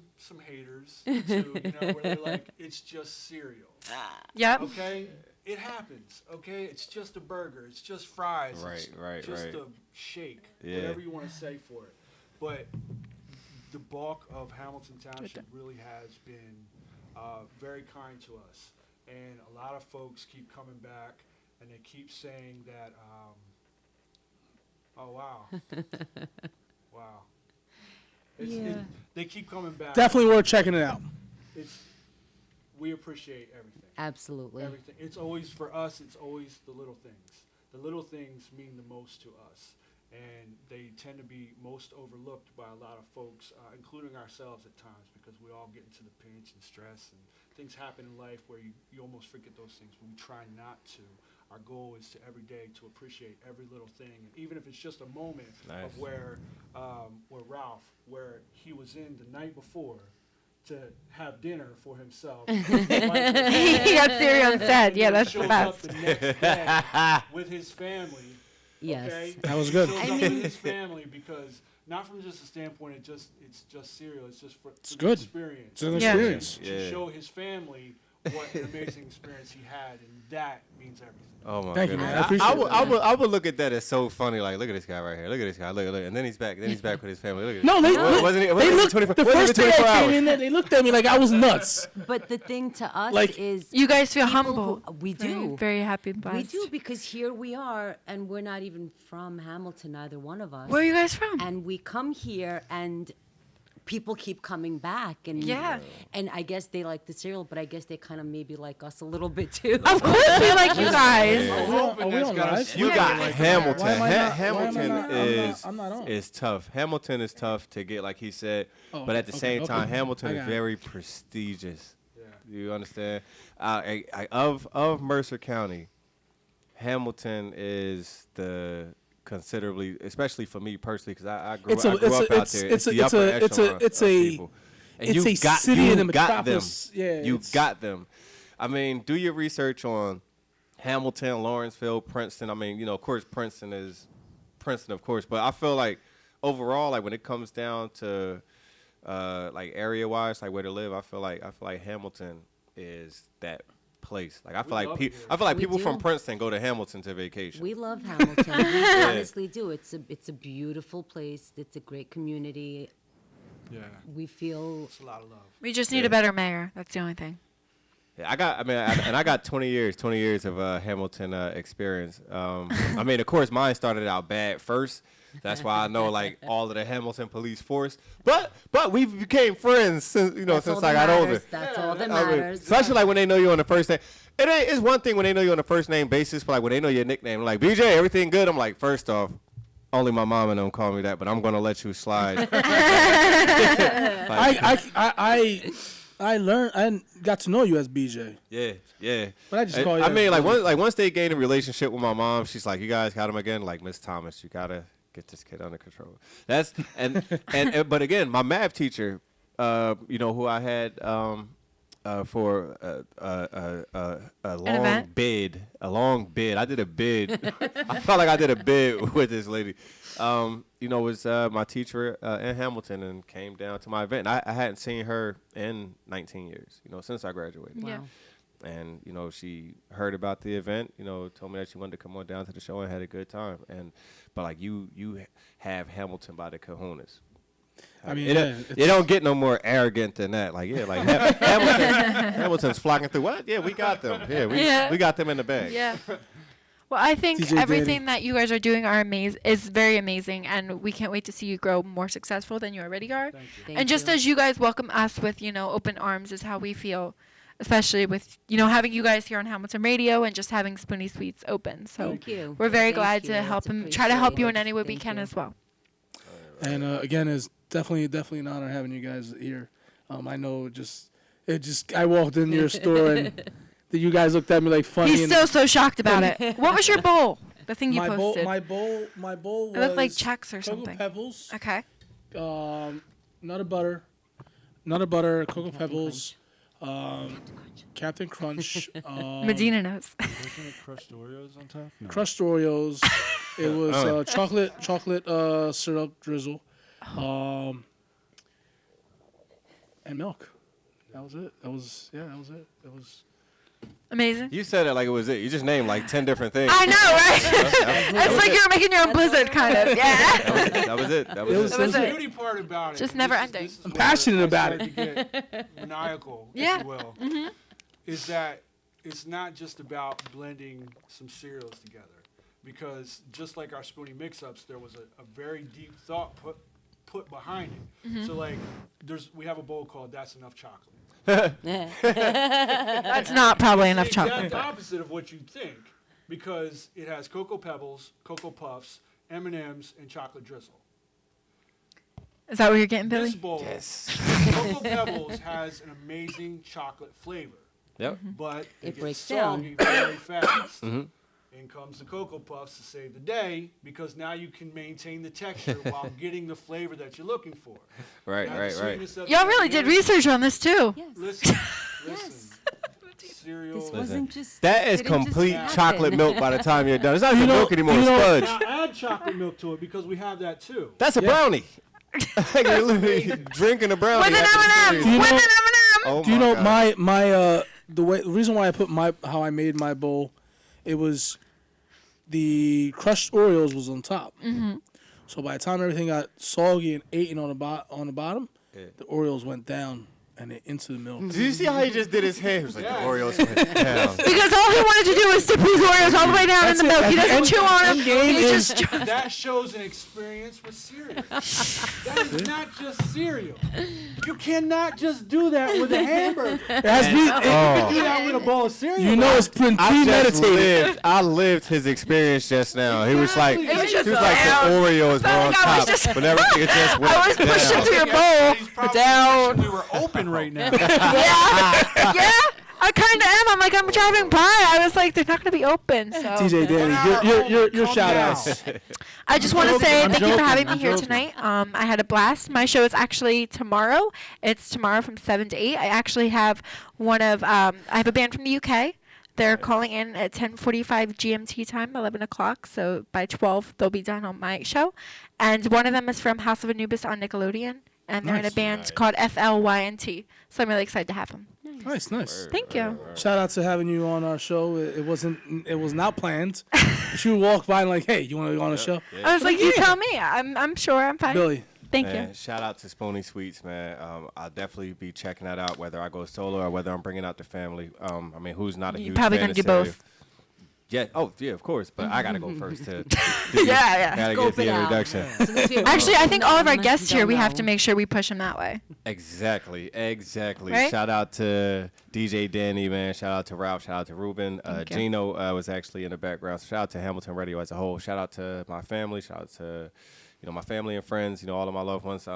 Speaker 4: haters too, you know, where they're like, it's just cereal.
Speaker 2: Yep.
Speaker 4: Okay? It happens, okay? It's just a burger. It's just fries. It's
Speaker 3: Right,
Speaker 4: just
Speaker 3: right.
Speaker 4: a shake.
Speaker 3: Yeah.
Speaker 4: Whatever you want to say for it. But the bulk of Hamilton Township really has been very kind to us. And a lot of folks keep coming back, and they keep saying that, oh, wow. Wow. They keep coming back.
Speaker 1: Definitely worth checking it out.
Speaker 4: We appreciate everything.
Speaker 5: Absolutely.
Speaker 4: Everything. It's always, for us, it's always the little things. The little things mean the most to us. And they tend to be most overlooked by a lot of folks, including ourselves at times, because we all get into the pinch and stress, and things happen in life where you almost forget those things, but we try not to. Our goal is to every day to appreciate every little thing, and even if it's just a moment
Speaker 3: Nice.
Speaker 4: of where Ralph, where he was in the night before to have dinner for himself.
Speaker 2: He had cereal instead. Yeah, that's the
Speaker 4: shows up
Speaker 2: best.
Speaker 4: the next day with his family.
Speaker 5: Yes.
Speaker 4: Okay?
Speaker 1: That was good.
Speaker 4: Shows
Speaker 5: I
Speaker 4: up
Speaker 5: mean-
Speaker 4: with his family because not from just a standpoint, it's just cereal. It's just for the
Speaker 1: good.
Speaker 4: experience.
Speaker 1: It's an
Speaker 2: Yeah.
Speaker 1: experience.
Speaker 4: To show his family what an amazing experience he had, and that means everything.
Speaker 3: Oh my
Speaker 1: Thank you,
Speaker 3: goodness!
Speaker 1: man. I appreciate it.
Speaker 3: I would look at that as so funny. Like, look at this guy right here. Look at this guy. Look, and then he's back. Then he's back with his family. Look at
Speaker 1: No,
Speaker 3: this.
Speaker 1: they
Speaker 3: Wasn't it
Speaker 1: they looked
Speaker 3: 24
Speaker 1: the
Speaker 3: wasn't it
Speaker 1: first day I
Speaker 3: 24
Speaker 1: came
Speaker 3: hours?
Speaker 1: in there. They looked at me like I was nuts.
Speaker 5: But the thing to us
Speaker 1: Like,
Speaker 5: is
Speaker 2: You guys feel
Speaker 5: people
Speaker 2: humble.
Speaker 5: who- we
Speaker 2: Very,
Speaker 5: do.
Speaker 2: very happy and
Speaker 5: We
Speaker 2: blessed.
Speaker 5: do, because here we are, and we're not even from Hamilton, neither one of us.
Speaker 2: Where are you guys from?
Speaker 5: And we come here, and people keep coming back, and
Speaker 2: Yeah.
Speaker 5: and I guess they like the cereal, but I guess they kind of maybe like us a little bit too.
Speaker 2: Of course we like you guys.
Speaker 4: I'm
Speaker 1: Are
Speaker 4: hoping
Speaker 1: we
Speaker 4: that's
Speaker 1: on
Speaker 4: got
Speaker 1: live?
Speaker 4: us.
Speaker 3: You got Hamilton.
Speaker 1: Why am I not-
Speaker 3: Hamilton
Speaker 1: why am I not-
Speaker 3: is
Speaker 1: I'm not on.
Speaker 3: is tough. Hamilton is tough to get, like he said,
Speaker 1: Oh,
Speaker 3: but at the
Speaker 1: okay,
Speaker 3: same time,
Speaker 1: okay.
Speaker 3: Hamilton
Speaker 1: I
Speaker 3: is
Speaker 1: got it.
Speaker 3: very prestigious.
Speaker 4: Yeah.
Speaker 3: You understand? Of Mercer County, Hamilton is the considerably, especially for me personally, because I grew up out there.
Speaker 1: It's
Speaker 3: the upper echelon of people. And
Speaker 1: it's
Speaker 3: you
Speaker 1: a
Speaker 3: got,
Speaker 1: city
Speaker 3: you
Speaker 1: in the
Speaker 3: got them.
Speaker 1: metropolis. Yeah,
Speaker 3: You
Speaker 1: it's-
Speaker 3: got them. I mean, do your research on Hamilton, Lawrenceville, Princeton. I mean, you know, of course, Princeton, of course. But I feel like overall, like when it comes down to like area wise, like where to live, I feel like Hamilton is that place. Like I feel like
Speaker 4: love it here.
Speaker 5: We
Speaker 3: people from
Speaker 5: do.
Speaker 3: Princeton go to Hamilton to vacation.
Speaker 5: We love Hamilton. We honestly do. It's a beautiful place. It's a great community.
Speaker 4: Yeah.
Speaker 5: We feel
Speaker 4: It's a lot of love.
Speaker 2: We just need a better mayor. That's the only thing.
Speaker 3: Yeah, I got 20 years of Hamilton experience. I mean, of course, mine started out bad first. That's why I know like all of the Hamilton police force. But we became friends since
Speaker 5: that's all
Speaker 3: I
Speaker 5: that
Speaker 3: got
Speaker 5: matters.
Speaker 3: older.
Speaker 5: That's all that
Speaker 3: I mean,
Speaker 5: matters.
Speaker 3: especially like when they know you on the first name. It's one thing when they know you on the first name basis, but like when they know your nickname, like BJ, everything good. I'm like, first off, only my mom and them call me that, but I'm gonna let you slide.
Speaker 1: I learned. I got to know you as BJ.
Speaker 3: Yeah.
Speaker 1: But I just call you
Speaker 3: I
Speaker 1: as
Speaker 3: mean,
Speaker 1: BJ.
Speaker 3: once they gained a relationship with my mom, she's like, you guys got him again. Like, Miss Thomas, you gotta get this kid under control. That's and but again, my math teacher, you know, who I had for a long
Speaker 2: event?
Speaker 3: bid. I did a bid. I felt like I did a bid with this lady. You know, was my teacher in Hamilton and came down to my event. I hadn't seen her in 19 years, you know, since I graduated.
Speaker 2: Yeah.
Speaker 3: And, you know, she heard about the event, you know, told me that she wanted to come on down to the show and had a good time. But like you have Hamilton by the kahunas.
Speaker 1: I mean,
Speaker 3: It don't get no more arrogant than that. Like, yeah, like Hamilton's flocking through. What? Yeah, we got them. Yeah, we got them in the bag.
Speaker 2: Yeah. Well, I think
Speaker 1: TJ
Speaker 2: everything that you guys are doing is very amazing, and we can't wait to see you grow more successful than you already are.
Speaker 4: Thank you.
Speaker 5: Thank
Speaker 2: And just
Speaker 5: you.
Speaker 2: as you guys welcome us with, open arms is how we feel, especially with, having you guys here on Hamilton Radio and just having Spoonie Sweets open. So
Speaker 5: Thank you.
Speaker 2: we're very
Speaker 5: Thank
Speaker 2: glad
Speaker 5: you.
Speaker 2: to
Speaker 5: That's
Speaker 2: help him, try to help you in
Speaker 5: appreciated.
Speaker 2: any way we
Speaker 5: Thank
Speaker 2: can
Speaker 5: you.
Speaker 2: as well.
Speaker 1: And again, it's definitely an honor having you guys here. I know I walked in your store and you guys looked at me like funny.
Speaker 2: He's
Speaker 1: and
Speaker 2: still so shocked about it. What was your bowl? The thing you
Speaker 1: my
Speaker 2: posted.
Speaker 1: bowl
Speaker 2: It looked like
Speaker 1: was
Speaker 2: checks or
Speaker 1: Cocoa
Speaker 2: something.
Speaker 1: Pebbles,
Speaker 2: Okay.
Speaker 1: Nutter butter, Cocoa Pebbles, Captain Crunch,
Speaker 2: Medina knows.
Speaker 4: Wasn't it crushed Oreos on top? No.
Speaker 1: crushed Oreos. It was chocolate syrup drizzle, and milk. That was it. That was it. It was.
Speaker 2: Amazing.
Speaker 3: You said it like it was it. You just named like 10 different things.
Speaker 2: I know, right? It's like you're making your own blizzard, kind of. Yeah.
Speaker 3: That was it.
Speaker 2: That was
Speaker 4: The
Speaker 2: it.
Speaker 4: beauty part about it,
Speaker 2: Just
Speaker 4: and
Speaker 2: never
Speaker 4: this is-
Speaker 2: ending.
Speaker 4: this is
Speaker 1: I'm
Speaker 4: where
Speaker 1: passionate
Speaker 4: I
Speaker 1: about
Speaker 4: started to get maniacal,
Speaker 2: Yeah.
Speaker 4: if you will, is that it's not just about blending some cereals together. Because just like our Spoonie mix-ups, there was a very deep thought put behind it. So like, we have a bowl called That's Enough Chocolate.
Speaker 2: That's not probably enough
Speaker 4: It's
Speaker 2: chocolate.
Speaker 4: the exact opposite of what you'd think, because it has Cocoa Pebbles, Cocoa Puffs, M&Ms, and chocolate drizzle.
Speaker 2: Is that what you're getting, Billy?
Speaker 4: This bowl, Cocoa Pebbles has an amazing chocolate flavor,
Speaker 3: Yep.
Speaker 4: but
Speaker 5: It
Speaker 4: gets
Speaker 5: breaks
Speaker 4: soggy very fast.
Speaker 3: Mhm.
Speaker 4: In comes the Cocoa Puffs to save the day, because now you can maintain the texture while getting the flavor that you're looking for.
Speaker 3: Right,
Speaker 4: Now, the
Speaker 3: right.
Speaker 4: sweetness of
Speaker 2: Y'all
Speaker 4: the
Speaker 2: really did
Speaker 4: M&Ms
Speaker 2: research on this, too.
Speaker 5: Yes.
Speaker 4: Listen,
Speaker 5: Yes.
Speaker 4: cereal.
Speaker 5: This wasn't just.
Speaker 3: That is
Speaker 5: didn't just
Speaker 3: complete
Speaker 5: happen.
Speaker 3: chocolate milk by the time you're done. It's not even
Speaker 1: know-
Speaker 3: milk anymore.
Speaker 1: you
Speaker 3: It's
Speaker 1: know-
Speaker 3: fudge.
Speaker 4: Now add chocolate milk to it, because we have that too.
Speaker 3: That's a brownie. You're literally drinking a brownie.
Speaker 2: With an
Speaker 3: after the
Speaker 2: M&M.
Speaker 3: series.
Speaker 1: Do you
Speaker 2: With
Speaker 1: know-
Speaker 2: an M&M.
Speaker 3: Oh
Speaker 1: Do you know
Speaker 3: God.
Speaker 1: my the reason why I put how I made my bowl, it was the crushed Oreos was on top.
Speaker 2: Mm-hmm.
Speaker 1: So by the time everything got soggy and eaten on the bottom, the Oreos went down and into the milk.
Speaker 3: Did you see how he just did his hair? He was like, the Oreos went down.
Speaker 2: Because all he wanted to do was dip his Oreos all the way down in the milk. He doesn't chew on them. He just
Speaker 4: That shows an experience with cereal. That is not just cereal. You cannot just do that with a hamburger.
Speaker 1: It has been,
Speaker 4: You can do that with a bowl of cereal.
Speaker 1: you know, it's been premeditated.
Speaker 3: I lived his experience just now. He was like,
Speaker 4: Exactly.
Speaker 2: was just
Speaker 3: the
Speaker 2: down.
Speaker 3: Oreos were on
Speaker 2: like I was
Speaker 3: top,
Speaker 2: just-
Speaker 3: but everything just went
Speaker 2: I was pushing
Speaker 3: down.
Speaker 2: through your bowl.
Speaker 4: He's probably
Speaker 2: Down.
Speaker 4: wishing we were open right now.
Speaker 2: Yeah, I kind of am. I'm like, I'm driving by. I was like, they're not going to be open. So
Speaker 1: DJ Danny, your shout outs.
Speaker 2: I just want to
Speaker 4: joking.
Speaker 2: say
Speaker 4: I'm
Speaker 2: thank you for
Speaker 4: joking.
Speaker 2: having me
Speaker 4: I'm
Speaker 2: here
Speaker 4: joking.
Speaker 2: tonight. I had a blast. My show is actually tomorrow. It's tomorrow from 7 to 8. I actually have I have a band from the UK. They're calling in at 10:45 GMT time, 11 o'clock. So by 12, they'll be done on my show. And one of them is from House of Anubis on Nickelodeon. And they're in a band called FLYNT. So I'm really excited to have them.
Speaker 1: Nice.
Speaker 2: Thank you.
Speaker 1: Shout out to having you on our show. It was not planned. But you walked by and like, hey, you want to go on the show?
Speaker 2: I was like, you tell me. I'm sure I'm fine.
Speaker 1: Billy.
Speaker 2: Thank
Speaker 3: Man,
Speaker 2: you.
Speaker 3: shout out to SPOONY SWEETS, man. I'll definitely be checking that out, whether I go solo or whether I'm bringing out the family. I mean, who's not a
Speaker 2: You're
Speaker 3: huge
Speaker 2: probably
Speaker 3: fan
Speaker 2: gonna
Speaker 3: of
Speaker 2: do
Speaker 3: cereal?
Speaker 2: both.
Speaker 3: Yeah. Oh, yeah, of course. But I gotta go first to
Speaker 2: Yeah.
Speaker 3: gotta
Speaker 5: Scope
Speaker 3: get the
Speaker 5: it out.
Speaker 3: introduction.
Speaker 2: Actually, I think all of our guests here,
Speaker 5: Don't
Speaker 2: we have
Speaker 5: know.
Speaker 2: to make sure we push them that way.
Speaker 3: Exactly.
Speaker 2: Right?
Speaker 3: Shout out to DJ Danny, man. Shout out to Ralph. Shout out to Ruben.
Speaker 2: Thank you.
Speaker 3: Gino was actually in the background. So shout out to Hamilton Radio as a whole. Shout out to my family. Shout out to my family and friends. All of my loved ones.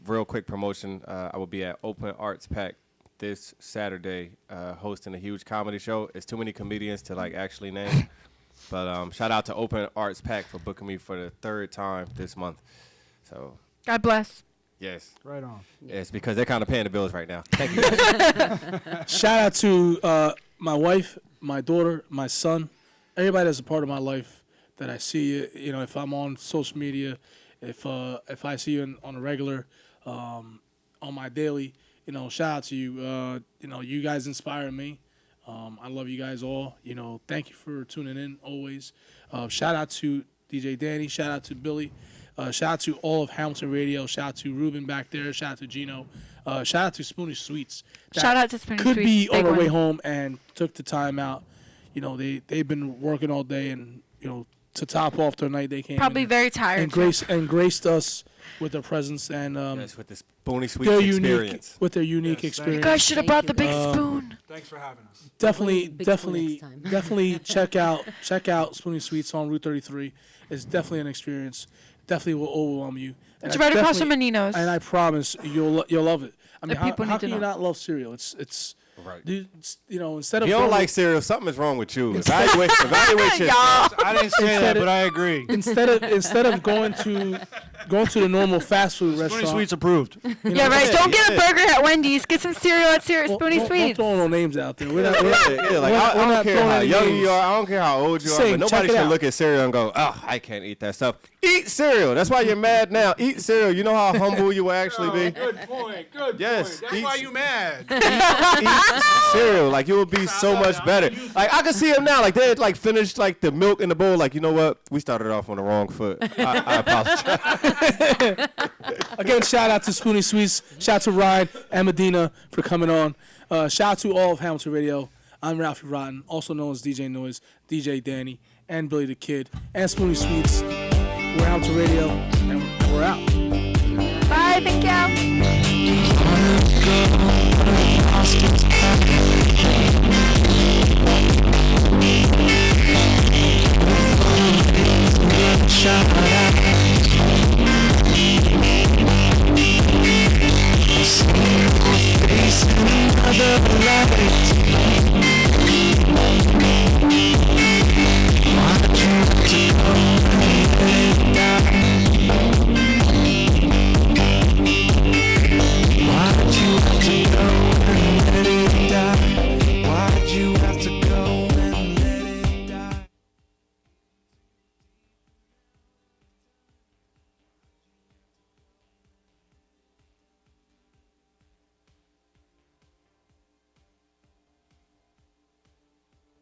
Speaker 3: Real quick promotion. I will be at Open Arts Pack this Saturday, hosting a huge comedy show. It's too many comedians to actually name. But shout out to Open Arts Pack for booking me for the 3rd time this month. So
Speaker 2: God bless.
Speaker 3: yes,
Speaker 4: Right on.
Speaker 3: it's because they're kind of paying the bills right now. Thank you. Guys.
Speaker 1: Shout out to my wife, my daughter, my son, everybody that's a part of my life that I see. If I'm on social media, if I see you on a regular, on my daily, shout out to you. You guys inspire me. I love you guys all. Thank you for tuning in always. Shout out to DJ Danny. Shout out to Billy. Shout out to all of Hamilton Radio. Shout out to Ruben back there. Shout out to Gino. Shout out to SPOONY SWEETS. that
Speaker 2: Shout out to SPOONY
Speaker 1: could
Speaker 2: SWEETS,
Speaker 1: be on
Speaker 2: big
Speaker 1: their way
Speaker 2: one.
Speaker 1: home and took the time out. They've been working all day, and to top off their night, they came
Speaker 2: Probably
Speaker 1: in
Speaker 2: very tired.
Speaker 1: and
Speaker 2: too.
Speaker 1: graced us with their presence and
Speaker 3: Yes, with this SPOONY
Speaker 1: their
Speaker 3: SWEETS experience.
Speaker 1: unique
Speaker 4: Yes, thank
Speaker 2: You
Speaker 1: experience.
Speaker 2: guys should have brought the big
Speaker 1: Um,
Speaker 2: spoon.
Speaker 4: Thanks for having us.
Speaker 1: Definitely,
Speaker 5: Big spoon next time.
Speaker 1: definitely check out SPOONY SWEETS on Route 33. It's definitely an experience. Definitely will overwhelm you. And
Speaker 2: It's
Speaker 1: I
Speaker 2: right across from
Speaker 1: definitely-
Speaker 2: Menino's.
Speaker 1: And I promise you'll love it. I mean,
Speaker 2: The people
Speaker 1: how
Speaker 2: need to
Speaker 1: can you
Speaker 2: know.
Speaker 1: not love cereal? It's
Speaker 3: Right.
Speaker 1: dude, instead of
Speaker 3: If you don't
Speaker 1: going-
Speaker 3: like cereal, something is wrong with you. Evaluate yourself.
Speaker 2: Y'all.
Speaker 4: I didn't say
Speaker 1: Instead
Speaker 4: that,
Speaker 1: of-
Speaker 4: but I agree.
Speaker 1: instead of going to the normal fast food
Speaker 4: SPOONY
Speaker 1: restaurant.
Speaker 4: Sweets approved.
Speaker 2: Yeah, right. Don't get a
Speaker 3: yeah.
Speaker 2: burger at Wendy's. Get some cereal at
Speaker 1: Well,
Speaker 2: SPOONY
Speaker 1: don't
Speaker 2: SWEETS.
Speaker 1: throw no names out there. We're not,
Speaker 3: Yeah, like,
Speaker 1: we're
Speaker 3: I
Speaker 1: not
Speaker 3: don't care
Speaker 1: throwing
Speaker 3: how
Speaker 1: any
Speaker 3: young
Speaker 1: names.
Speaker 3: you are. I don't care how old you are.
Speaker 1: Saying,
Speaker 3: But
Speaker 1: check
Speaker 3: nobody
Speaker 1: it
Speaker 3: should
Speaker 1: out.
Speaker 3: look at cereal and go, "Oh, I can't eat that stuff." Eat cereal. That's why you're mad now. Eat cereal. You know how humble you will actually be.
Speaker 4: Good point. Good
Speaker 3: Yes,
Speaker 4: point. That's
Speaker 3: eat-
Speaker 4: why you mad.
Speaker 3: Eat cereal. Like, you will be so much better. Like, I can see them now. Like, they had finished the milk in the bowl. Like, you know what? We started off on the wrong foot. I apologize.
Speaker 1: Again, shout out to SPOONY SWEETS. Shout out to Ryan and Medina for coming on. Shout out to all of Hamilton Radio. I'm Ralphie Rotten, also known as DJ Noise, DJ Danny, and Billy the Kid, and SPOONY SWEETS. We're Hamilton Radio, and we're out.
Speaker 2: Bye. Thank you.